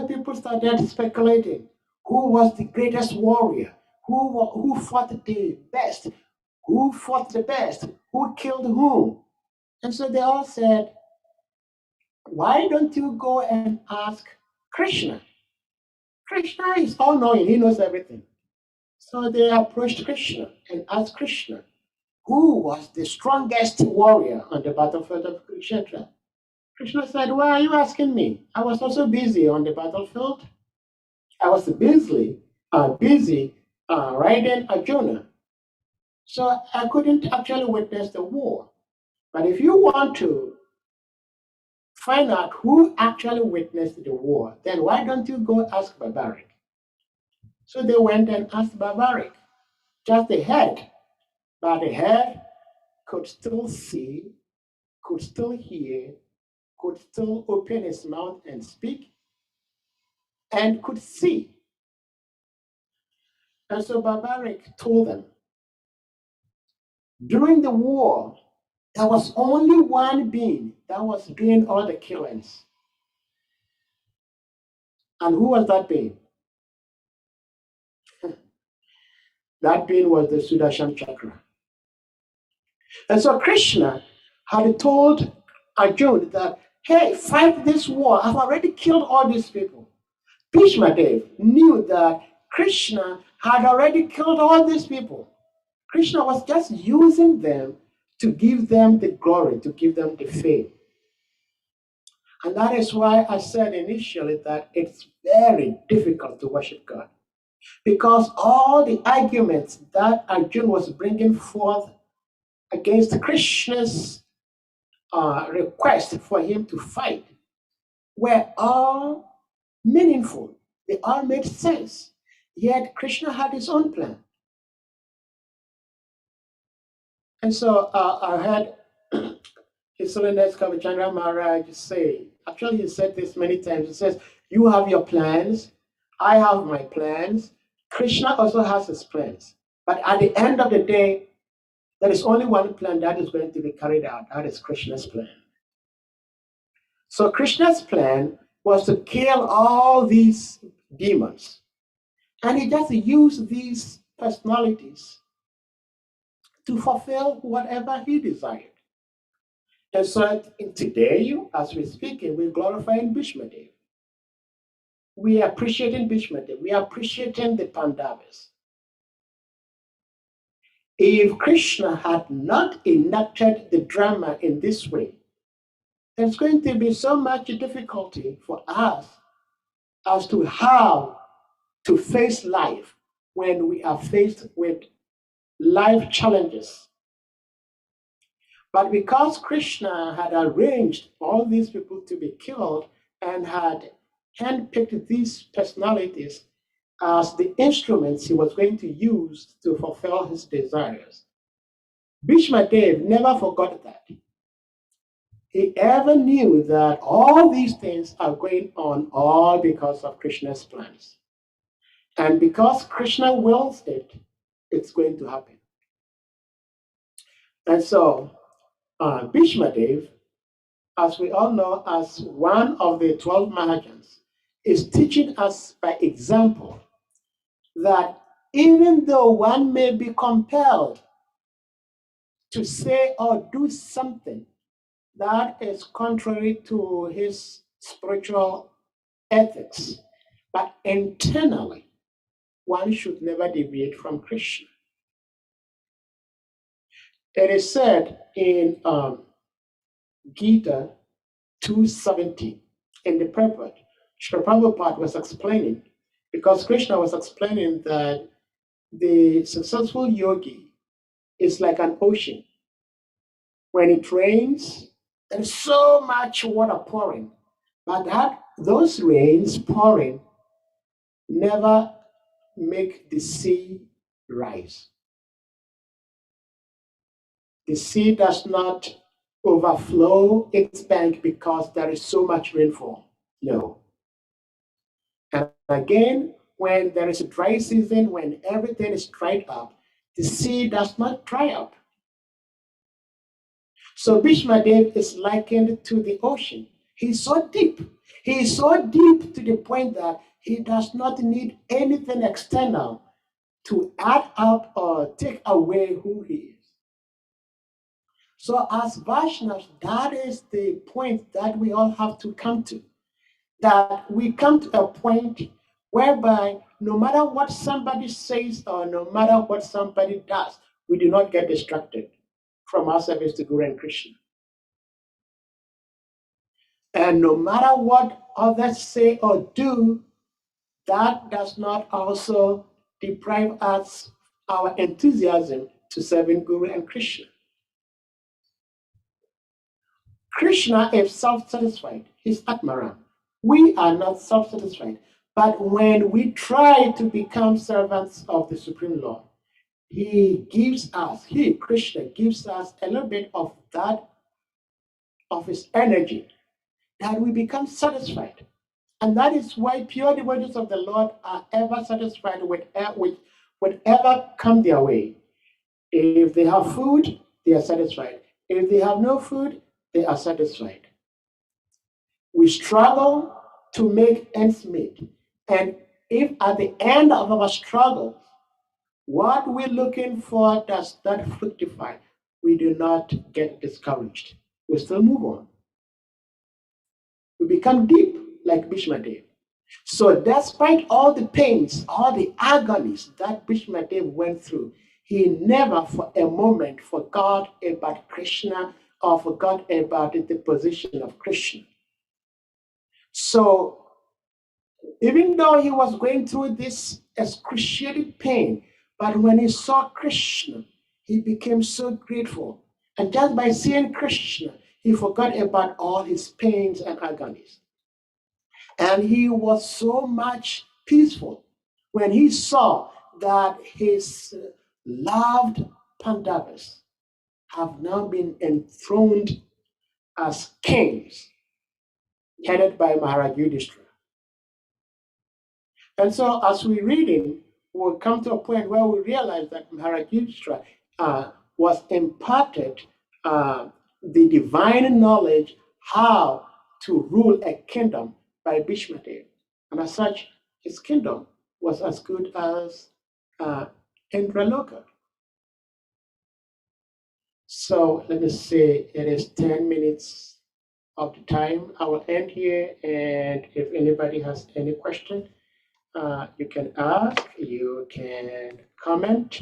people started speculating who was the greatest warrior, who fought the best, who fought the best, who killed whom. And so they all said, why don't you go and ask Krishna? Krishna is all-knowing, he knows everything. So they approached Krishna and asked Krishna, who was the strongest warrior on the battlefield of Kurukshetra? Krishna said, why are you asking me? I was also busy on the battlefield. I was busy riding Arjuna. So I couldn't actually witness the war. But if you want to find out who actually witnessed the war, then why don't you go ask Barbaric? So they went and asked Barbaric, just the head. But the head could still see, could still hear, could still open his mouth and speak, and could see. And so Barbaric told them, during the war, there was only one being that was doing all the killings. And who was that being? That being was the Sudarshan Chakra. And so Krishna had told Arjuna that, hey, fight this war. I've already killed all these people. Bhishma Dev knew that Krishna had already killed all these people. Krishna was just using them to give them the glory, to give them the fame. And that is why I said initially that it's very difficult to worship God. Because all the arguments that Arjuna was bringing forth against Krishna's request for him to fight were all meaningful. They all made sense. Yet Krishna had his own plan. And so I heard His Holiness Kavachandra Maharaj say, actually he said this many times, he says, You have your plans. I have my plans. Krishna also has his plans. But at the end of the day, there is only one plan that is going to be carried out. That is Krishna's plan. So Krishna's plan was to kill all these demons. And he just used these personalities to fulfill whatever he desired. And so today, as we're speaking, we're glorifying Bhishmadev. We are appreciating Bhishmadev. We are appreciating the Pandavas. If Krishna had not enacted the drama in this way, there's going to be so much difficulty for us as to how to face life when we are faced with life challenges. But because Krishna had arranged all these people to be killed and had handpicked these personalities as the instruments he was going to use to fulfill his desires, Bhishma Dev never forgot that. He ever knew that all these things are going on all because of Krishna's plans. And because Krishna wills it, it's going to happen. And so, Bhishma Dev, as we all know, as one of the 12 Mahajans, is teaching us by example that even though one may be compelled to say or do something that is contrary to his spiritual ethics, but internally, one should never deviate from Krishna. It is said in Gita 2:70 in the purport, Srila Prabhupada was explaining, because Krishna was explaining that the successful yogi is like an ocean. When it rains, there's so much water pouring, but those rains pouring never make the sea rise. The sea does not overflow its bank because there is so much rainfall. No. And again, when there is a dry season, when everything is dried up, the sea does not dry up. So Bhishma Dev is likened to the ocean. He's so deep. He is so deep to the point that he does not need anything external to add up or take away who he is. So as Vaishnavas, that is the point that we all have to come to. That we come to a point whereby no matter what somebody says or no matter what somebody does, we do not get distracted from our service to Guru and Krishna. And no matter what others say or do, that does not also deprive us our enthusiasm to serving Guru and Krishna. Krishna is self-satisfied. He's Atmaram. We are not self-satisfied. But when we try to become servants of the Supreme Lord, Krishna gives us a little bit of that, of his energy, that we become satisfied. And that is why pure devotees of the Lord are ever satisfied with whatever come their way. If they have food, they are satisfied. If they have no food, they are satisfied. We struggle to make ends meet. And if at the end of our struggle, what we're looking for does not fructify, we do not get discouraged. We still move on. We become deep like Bhishma Dev. So despite all the pains, all the agonies that Bhishma Dev went through, he never for a moment forgot about Krishna or forgot about the position of Krishna. So even though he was going through this excruciating pain, but when he saw Krishna, he became so grateful. And just by seeing Krishna, he forgot about all his pains and agonies. And he was so much peaceful when he saw that his loved Pandavas have now been enthroned as kings, headed by Maharaj Yudhishthira. And so as we read it, we'll come to a point where we realize that Maharaj Yudhishthira was imparted the divine knowledge how to rule a kingdom by Bhishmadev. And as such, his kingdom was as good as Indraloka. So let me say it is 10 minutes of the time. I will end here, and if anybody has any question, you can ask, you can comment.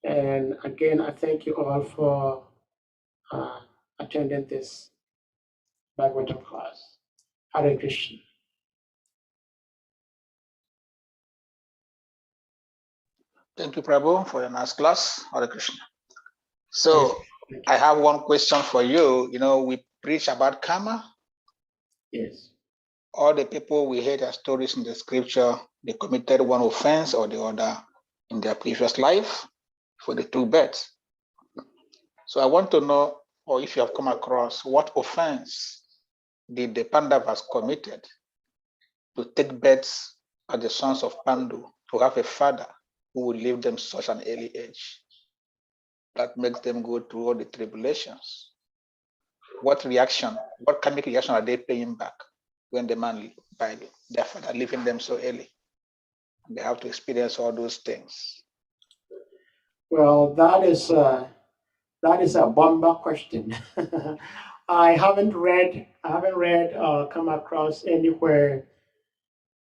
And again, I thank you all for attending this Bhagavatam class. Hare Krishna. Thank you, Prabhu, for your nice class. Hare Krishna. So I have one question for you. You know, we preach about karma. Yes. All the people we hear their stories in the scripture, they committed one offense or the other in their previous life for the two births. So I want to know, or if you have come across, what offense did the Pandavas committed to take births as the sons of Pandu, to have a father who would leave them such an early age that makes them go through all the tribulations? What reaction, what karmic reaction are they paying back when the man by their father leaving them so early? They have to experience all those things. Well, that is a bomber question. I haven't read or come across anywhere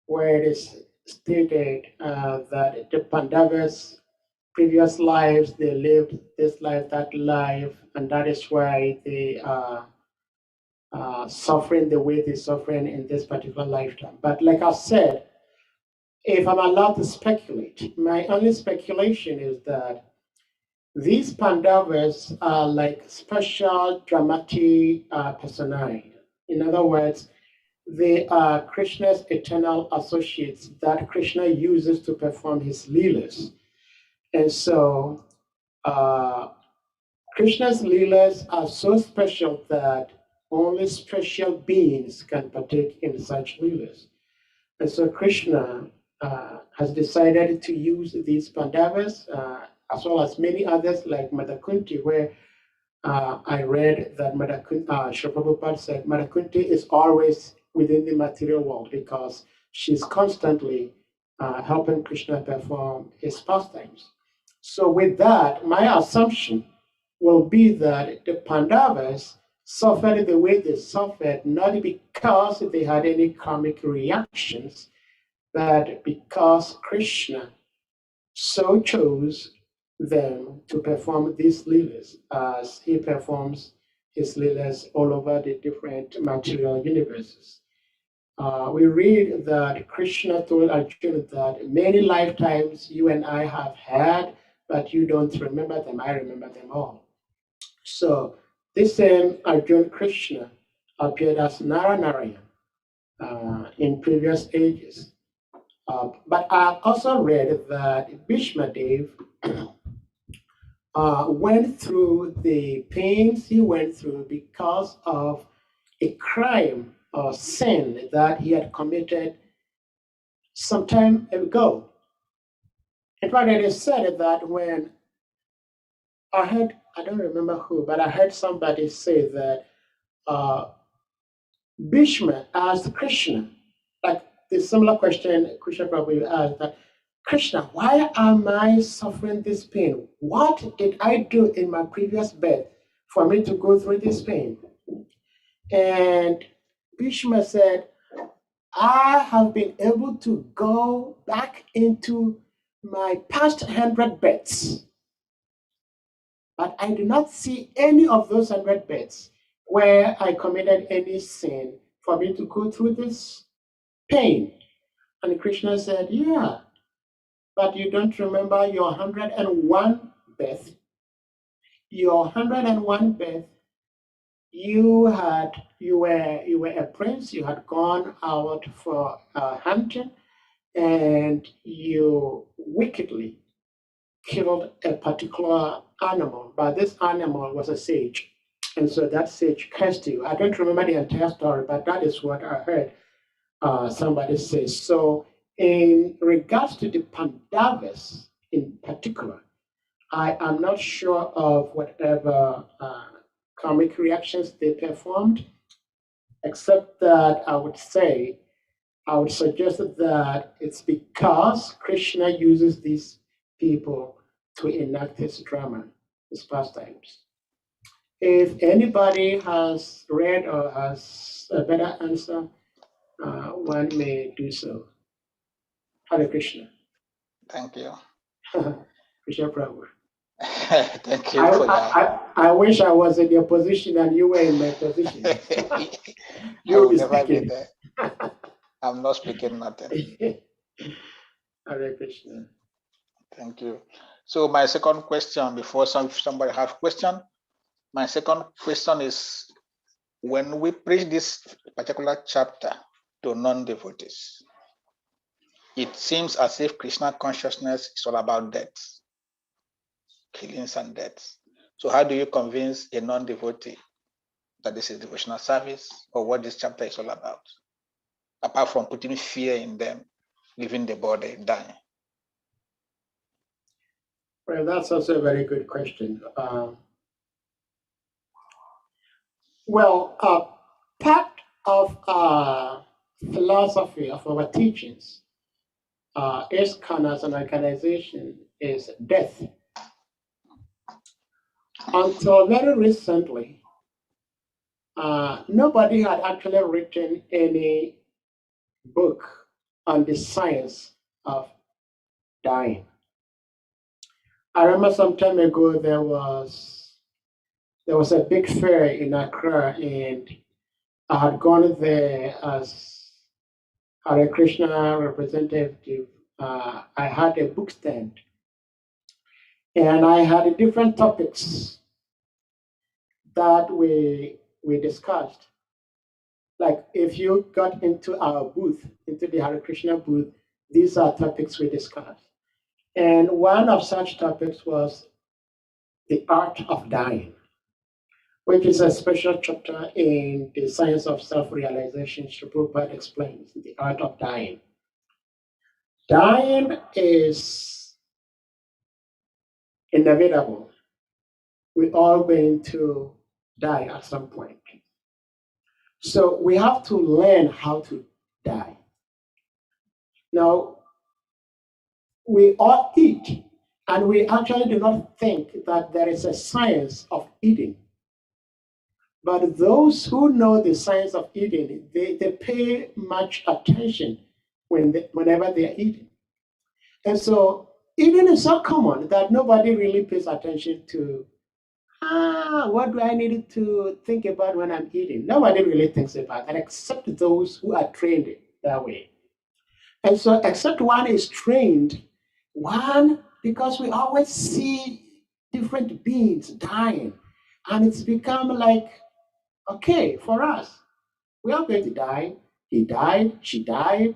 where it is stated that the Pandavas previous lives they lived this life, that life, and that is why they are suffering the way they're suffering in this particular lifetime. But like I said, if I'm allowed to speculate, my only speculation is that these Pandavas are like special dramatic personae. In other words, they are Krishna's eternal associates that Krishna uses to perform his leelas. And so Krishna's leelas are so special that only special beings can partake in such leelas. And so Krishna has decided to use these Pandavas as well as many others like Madakunti, where I read that Srila Prabhupada said Madakunti is always within the material world because she's constantly helping Krishna perform his pastimes. So with that, my assumption will be that the Pandavas suffered the way they suffered, not because they had any karmic reactions, but because Krishna so chose them to perform these leelas as he performs his leelas all over the different material universes. We read that Krishna told Arjuna that many lifetimes you and I have had, but you don't remember them. I remember them all. So this same Arjuna Krishna appeared as Narayana in previous ages. But I've also read that Bhishmadev went through the pains he went through because of a crime or sin that he had committed some time ago. In fact, it is said that when I don't remember who, but I heard somebody say that Bhishma asked Krishna, like the similar question Krishna Prabhu asked, that Krishna, why am I suffering this pain? What did I do in my previous birth for me to go through this pain? And Bhishma said, I have been able to go back into my past 100 births, but I do not see any of those 100 births where I committed any sin for me to go through this pain. And Krishna said, yeah, but you don't remember your 101 birth. Your 101 birth, you were a prince, you had gone out for hunting, and you wickedly killed a particular animal, but this animal was a sage. And so that sage cursed you. I don't remember the entire story, but that is what I heard somebody say. So In regards to the Pandavas in particular, I am not sure of whatever comic reactions they performed, except that I would suggest that it's because Krishna uses these people to enact his drama, his pastimes. If anybody has read or has a better answer, one may do so. Hare Krishna. Thank you. Krishna Prabhu. Thank you for that. I wish I was in your position and you were in my position. I You'll will be never be speaking. there. I'm not speaking nothing. Hare Krishna. Thank you. So my second question, before somebody have question, my second question is, when we preach this particular chapter to non-devotees, it seems as if Krishna consciousness is all about death, killings and deaths. So how do you convince a non-devotee that this is devotional service or what this chapter is all about, apart from putting fear in them, leaving the body, dying? Well, that's also a very good question. Part of our philosophy, of our teachings, ISKCON as an organization is death. Until very recently, nobody had actually written any book on the science of dying. I remember some time ago there was a big fair in Accra, and I had gone there as Hare Krishna representative. I had a book stand, and I had different topics that we discussed. Like if you got into our booth, into the Hare Krishna booth, these are topics we discussed. And one of such topics was the art of dying, which is a special chapter in the science of self-realization. Srila Prabhupada explains the art of dying. Dying is inevitable. We're all going to die at some point. So we have to learn how to die. Now, we all eat, and we actually do not think that there is a science of eating. But those who know the science of eating, they pay much attention whenever they are eating. And so eating is so common that nobody really pays attention to, what do I need to think about when I'm eating? Nobody really thinks about that except those who are trained that way. And so except one is trained, because we always see different beings dying, and it's become like, okay, for us, we are going to die. He died, she died,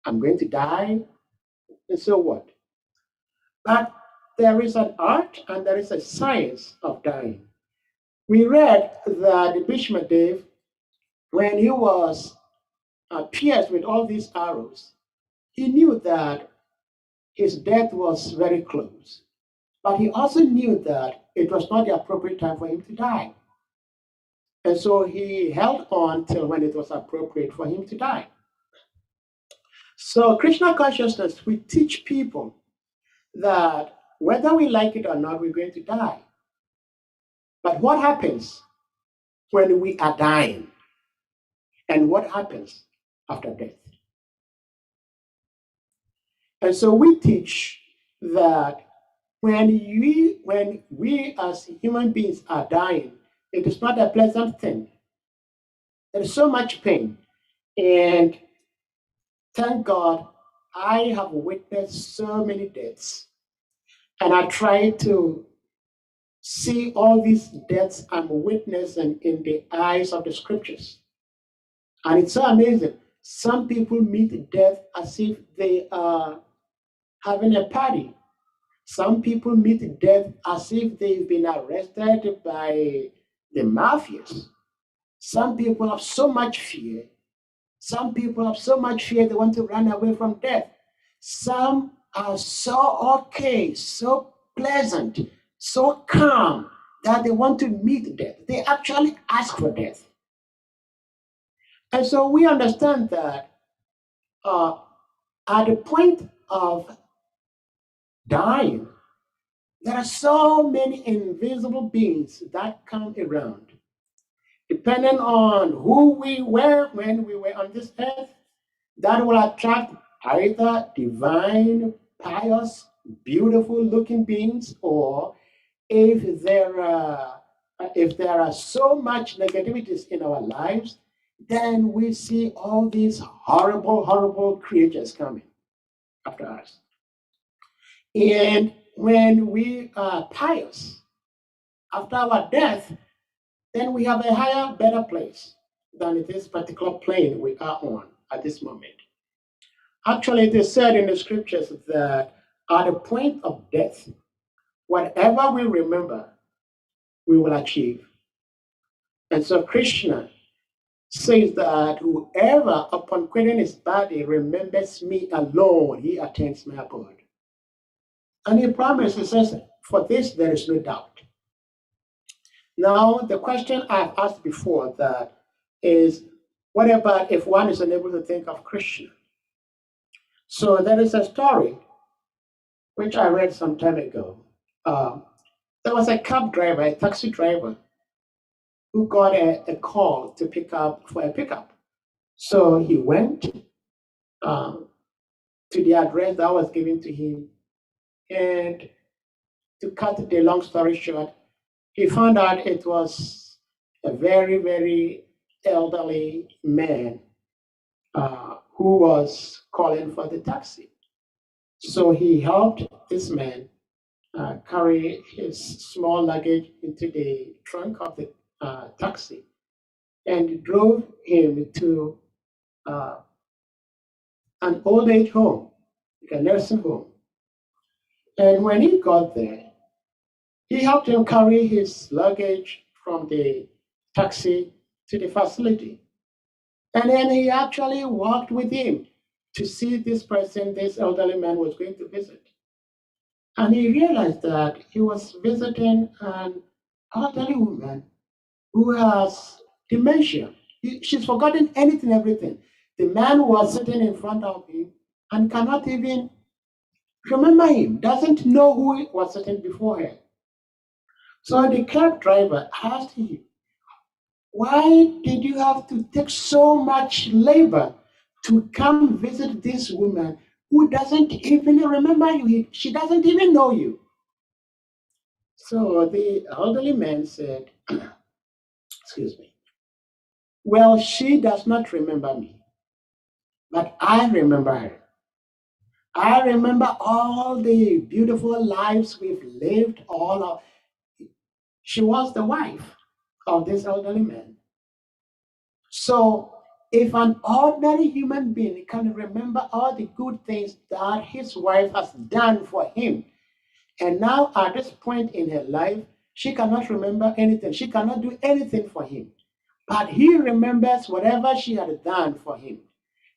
I'm going to die, and so what? But there is an art and there is a science of dying. We read that Bhishma Dev, when he was pierced with all these arrows, he knew that his death was very close. But he also knew that it was not the appropriate time for him to die. And so he held on till when it was appropriate for him to die. So Krishna consciousness, we teach people that whether we like it or not, we're going to die. But what happens when we are dying? And what happens after death? And so we teach that when we as human beings are dying, it is not a pleasant thing. There is so much pain. And thank God, I have witnessed so many deaths. And I try to see all these deaths I'm witnessing in the eyes of the scriptures. And it's so amazing. Some people meet death as if they are having a party. Some people meet death as if they've been arrested by the mafias. Some people have so much fear Some people have so much fear they want to run away from death. Some are so okay, so pleasant, so calm that they want to meet death. They actually ask for death. And so we understand that at the point of dying, there are so many invisible beings that come around. Depending on who we were when we were on this earth, that will attract either divine, pious, beautiful looking beings, or if there are so much negativities in our lives, then we see all these horrible, horrible creatures coming after us. And when we are pious, after our death, then we have a higher, better place than this particular plane we are on at this moment. Actually, it is said in the scriptures that at the point of death, whatever we remember, we will achieve. And so Krishna says that whoever upon quitting his body remembers me alone, he attains my abode. And he promises, says, for this there is no doubt. Now, the question I've asked before that is, what about if one is unable to think of Krishna? So there is a story which I read some time ago. There was a cab driver, a taxi driver, who got a call to pick up for a pickup. So he went to the address that was given to him. And to cut the long story short, he found out it was a very, very elderly man who was calling for the taxi. So he helped this man carry his small luggage into the trunk of the taxi and drove him to an old age home, like a nursing home. And when he got there, he helped him carry his luggage from the taxi to the facility. And then he actually walked with him to see this person, this elderly man was going to visit. And he realized that he was visiting an elderly woman who has dementia. She's forgotten anything, everything. The man was sitting in front of him and cannot even remember him, doesn't know who was sitting before her. So the cab driver asked him, why did you have to take so much labor to come visit this woman who doesn't even remember you? She doesn't even know you. So the elderly man said, excuse me, well, she does not remember me, but I remember her. I remember all the beautiful lives we've lived, she was the wife of this elderly man. So if an ordinary human being can remember all the good things that his wife has done for him, and now at this point in her life, she cannot remember anything. She cannot do anything for him. But he remembers whatever she had done for him.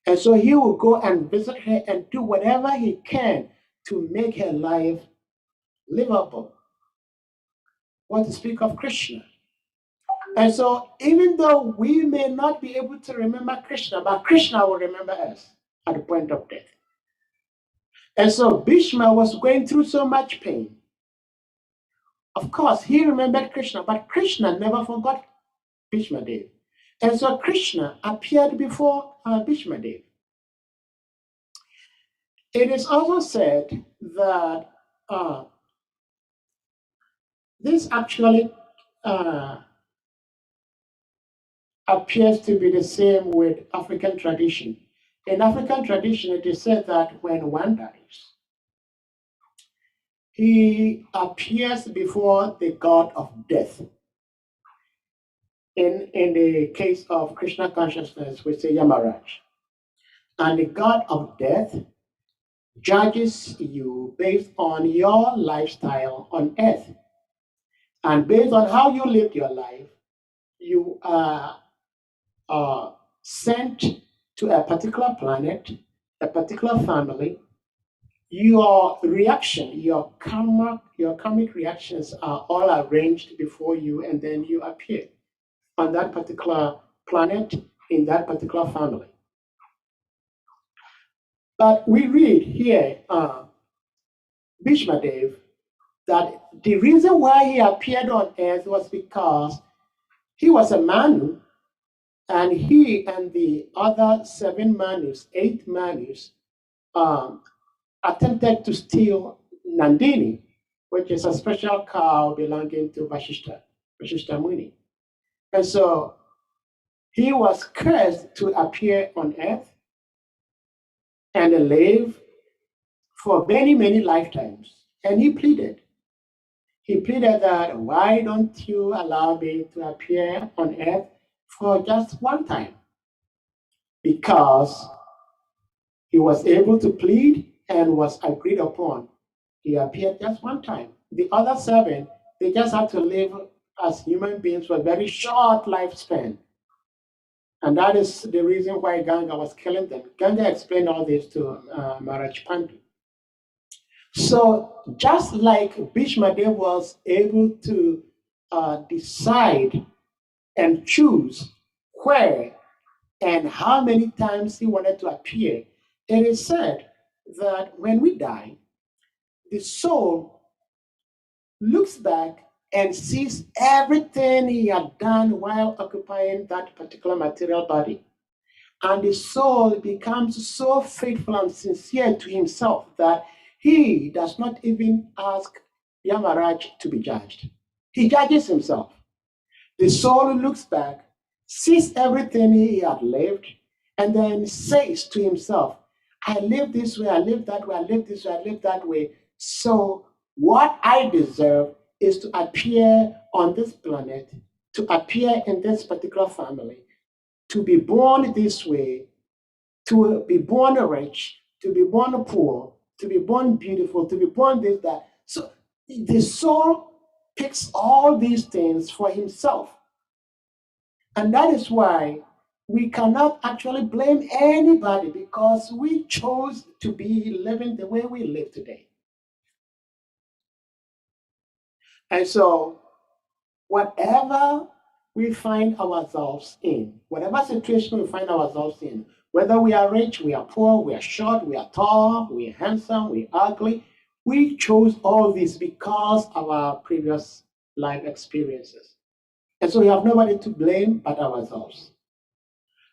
And so he will go and visit her and do whatever he can to make her life livable. What to speak of Krishna? And so even though we may not be able to remember Krishna, but Krishna will remember us at the point of death. And so Bhishma was going through so much pain. Of course, he remembered Krishna, but Krishna never forgot Bhishma Dev. And so Krishna appeared before Bhishma Dev. It is also said that this actually appears to be the same with African tradition. In African tradition, it is said that when one dies, he appears before the god of death. In the case of Krishna consciousness, we say Yamaraj. And the god of death judges you based on your lifestyle on earth. And based on how you lived your life, you are sent to a particular planet, a particular family, your reaction, your karmic reactions are all arranged before you, and then you appear on that particular planet in that particular family. But we read here, Bhishmadev, that the reason why he appeared on earth was because he was a Manu, and he and the other 7 Manus, 8 Manus, attempted to steal Nandini, which is a special cow belonging to Vashishta Muni. And so he was cursed to appear on earth and live for many, many lifetimes. And he pleaded. He pleaded that, why don't you allow me to appear on earth for just one time? Because he was able to plead and was agreed upon. He appeared just one time. The other 7, they just had to live as human beings for a very short lifespan. And that is the reason why Ganga was killing them. Ganga explained all this to Maharaj Pandu. So just like Bhishmadev was able to decide and choose where and how many times he wanted to appear, it is said that when we die, the soul looks back and sees everything he had done while occupying that particular material body. And the soul becomes so faithful and sincere to himself that he does not even ask Yamaraj to be judged. He judges himself. The soul looks back, sees everything he had lived, and then says to himself, I lived this way, I lived that way, I lived this way, I lived that way. So what I deserve is to appear on this planet, to appear in this particular family, to be born this way, to be born rich, to be born poor, to be born beautiful, to be born this, that. So the soul picks all these things for himself. And that is why we cannot actually blame anybody, because we chose to be living the way we live today. And so whatever we find ourselves in, whatever situation we find ourselves in, whether we are rich, we are poor, we are short, we are tall, we are handsome, we are ugly, we chose all this because of our previous life experiences. And so we have nobody to blame but ourselves.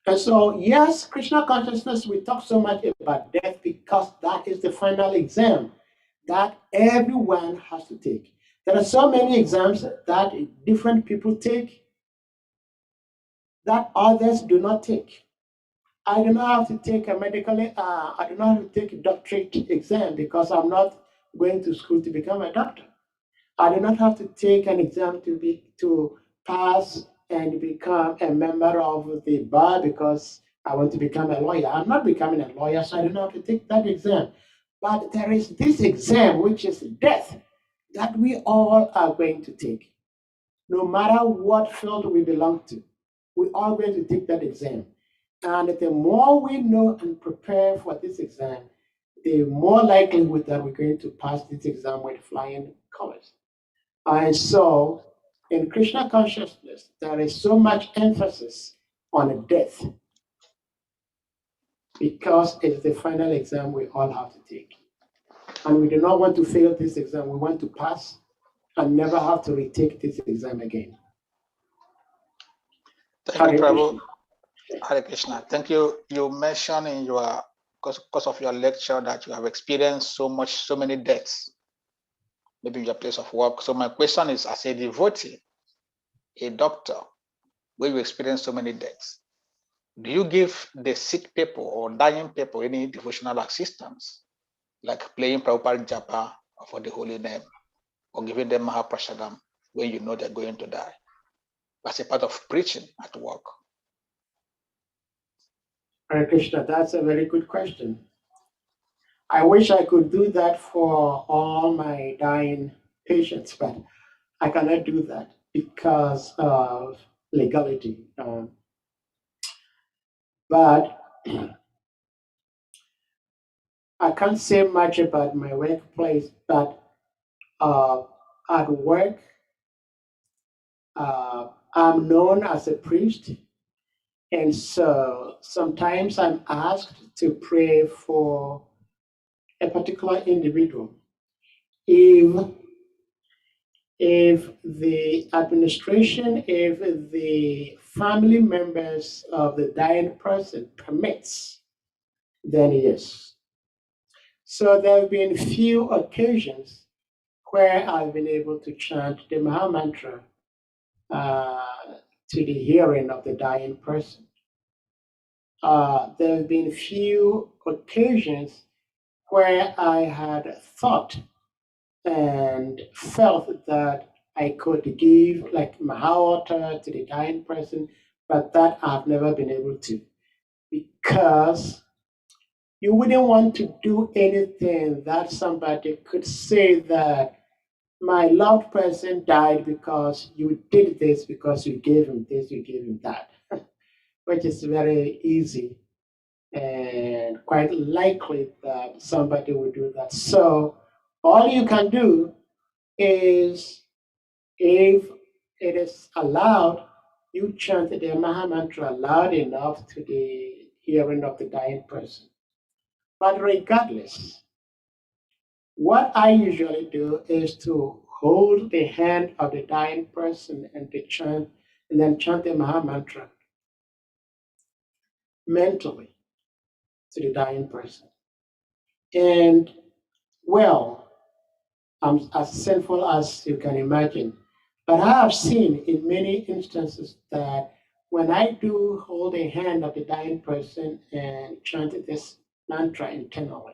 And so, yes, Krishna consciousness, we talk so much about death because that is the final exam that everyone has to take. There are so many exams that different people take that others do not take. I do not have to take a I do not have to take a doctorate exam because I'm not going to school to become a doctor. I do not have to take an exam to pass and become a member of the bar because I want to become a lawyer. I'm not becoming a lawyer, so I do not have to take that exam. But there is this exam, which is death, that we all are going to take. No matter what field we belong to, we're all going to take that exam. And the more we know and prepare for this exam, the more likelihood that we're going to pass this exam with flying colors. And so in Krishna consciousness, there is so much emphasis on death because it's the final exam we all have to take. And we do not want to fail this exam. We want to pass and never have to retake this exam again. Thank you, Prabhu. Hare Krishna. Thank you. You mentioned in your, because of your lecture, that you have experienced so many deaths, maybe in your place of work. So my question is, as a devotee, a doctor, where you experience so many deaths, do you give the sick people or dying people any devotional assistance, like playing Prabhupada Japa for the holy name, or giving them Mahaprasadam when you know they're going to die, as a part of preaching at work? Hare Krishna, that's a very good question. I wish I could do that for all my dying patients, but I cannot do that because of legality. But I can't say much about my workplace, but at work, I'm known as a priest, and so sometimes I'm asked to pray for a particular individual. If the administration, if the family members of the dying person permits, then yes. So there have been few occasions where I've been able to chant the Maha Mantra to the hearing of the dying person. There have been few occasions where I had thought and felt that I could give like Maha to the dying person, but that I've never been able to, because you wouldn't want to do anything that somebody could say that my loved person died because you did this, because you gave him this, you gave him that, which is very easy and quite likely that somebody would do that. So all you can do is, if it is allowed, you chant the Maha Mantra loud enough to the hearing of the dying person. But regardless, what I usually do is to hold the hand of the dying person and to chant, and then chant the Maha Mantra mentally to the dying person. And well, I'm as sinful as you can imagine, but I have seen in many instances that when I do hold the hand of the dying person and chant this mantra internally,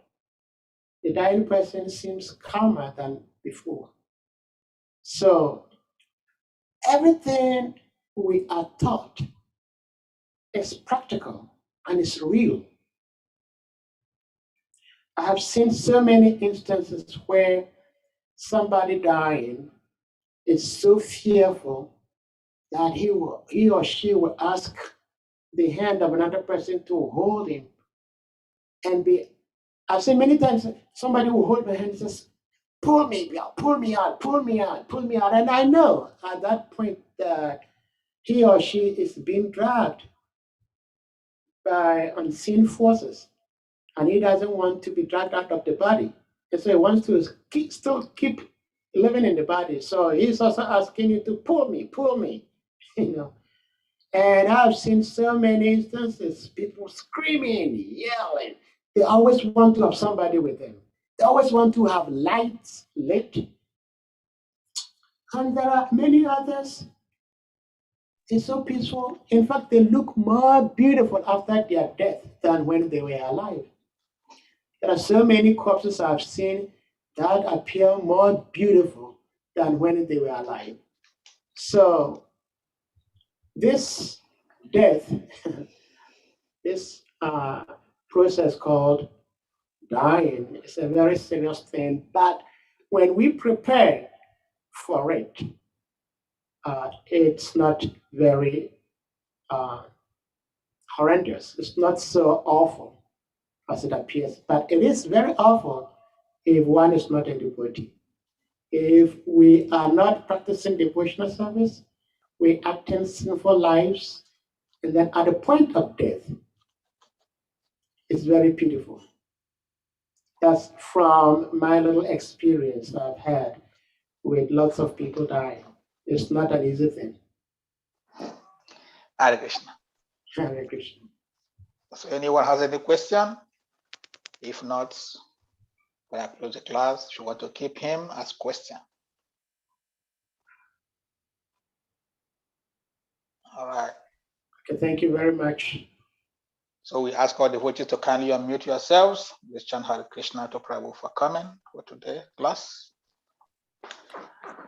the dying person seems calmer than before. So everything we are taught is practical and is real. I have seen so many instances where somebody dying is so fearful that he or she will ask the hand of another person to hold him and be. I've seen many times somebody will hold my hand and says, "Pull me out, pull me out, pull me out, pull me out," and I know at that point that he or she is being dragged by unseen forces, and he doesn't want to be dragged out of the body, and so he wants to still keep living in the body. So he's also asking you to pull me, you know. And I've seen so many instances, people screaming, yelling. They always want to have somebody with them. They always want to have lights lit. And there are many others. They're so peaceful. In fact, they look more beautiful after their death than when they were alive. There are so many corpses I've seen that appear more beautiful than when they were alive. So this death, this process called dying, is a very serious thing. But when we prepare for it, it's not very horrendous. It's not so awful as it appears, but it is very awful if one is not a devotee. If we are not practicing devotional service, we act in sinful lives, and then at the point of death, it's very pitiful. That's from my little experience I've had with lots of people dying. It's not an easy thing. Hare Krishna. Hare Krishna. So anyone has any question? If not, when I close the class, if you want to keep him, ask question. All right. Okay, thank you very much. So we ask all the devotees to kindly unmute yourselves. Let's chant Hare Krishna to Prabhu for coming for today's class.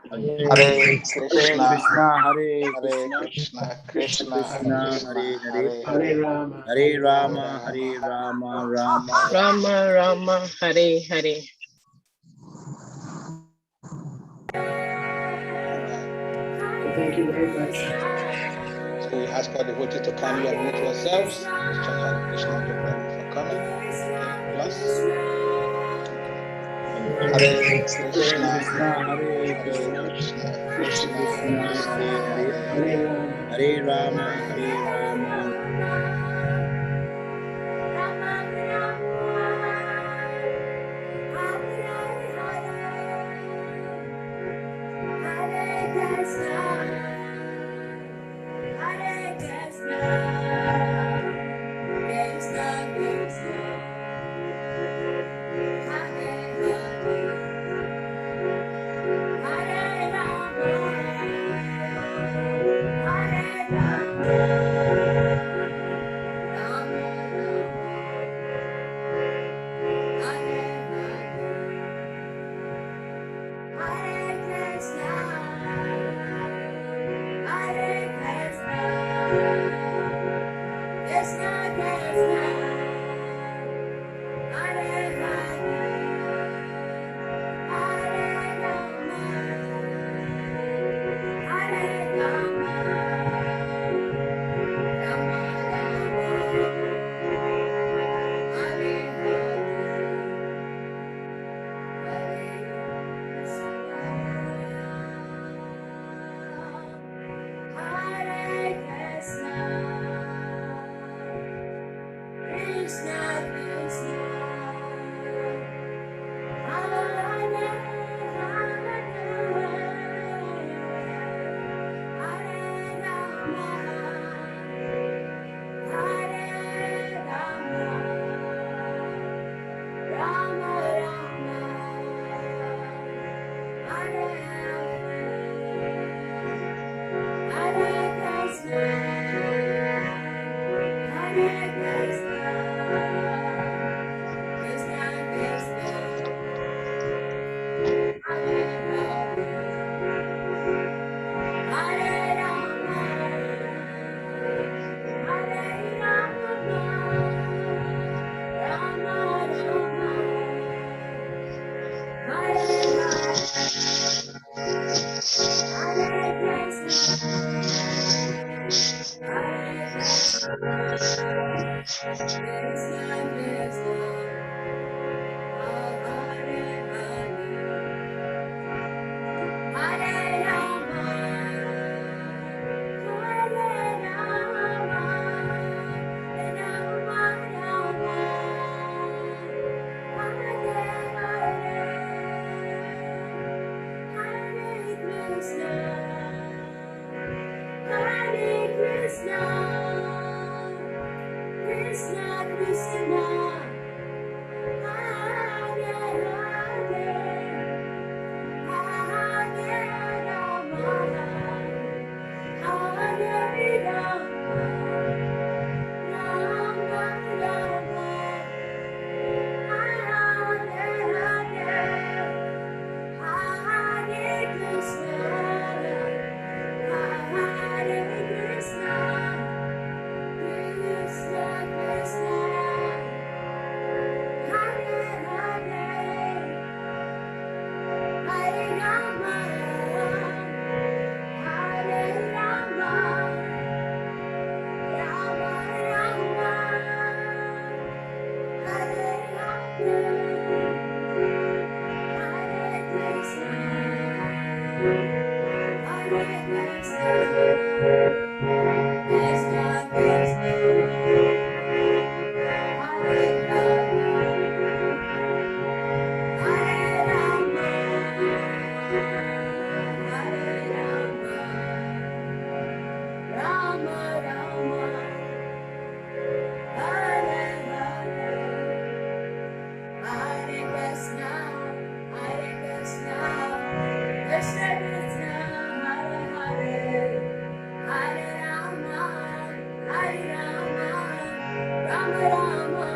Hare Hare Krishna, Krishna, Hare Hare Krishna, Krishna, Krishna Krishna, Hare Krishna, Hare, Hare Rama. Hare Rama, Hare Rama, Rama Rama Rama Hare Hare. Okay, thank you very much. So we ask all devotees to kindly unmute yourselves. Chant Hare Krishna to Prabhu for coming. Okay, plus. Hare Krishna, Hare Hare Krishna, Krishna, Krishna Krishna Krishna, Krishna, Hare Hare Hare, Hare. Hare Rama, Hare Rama,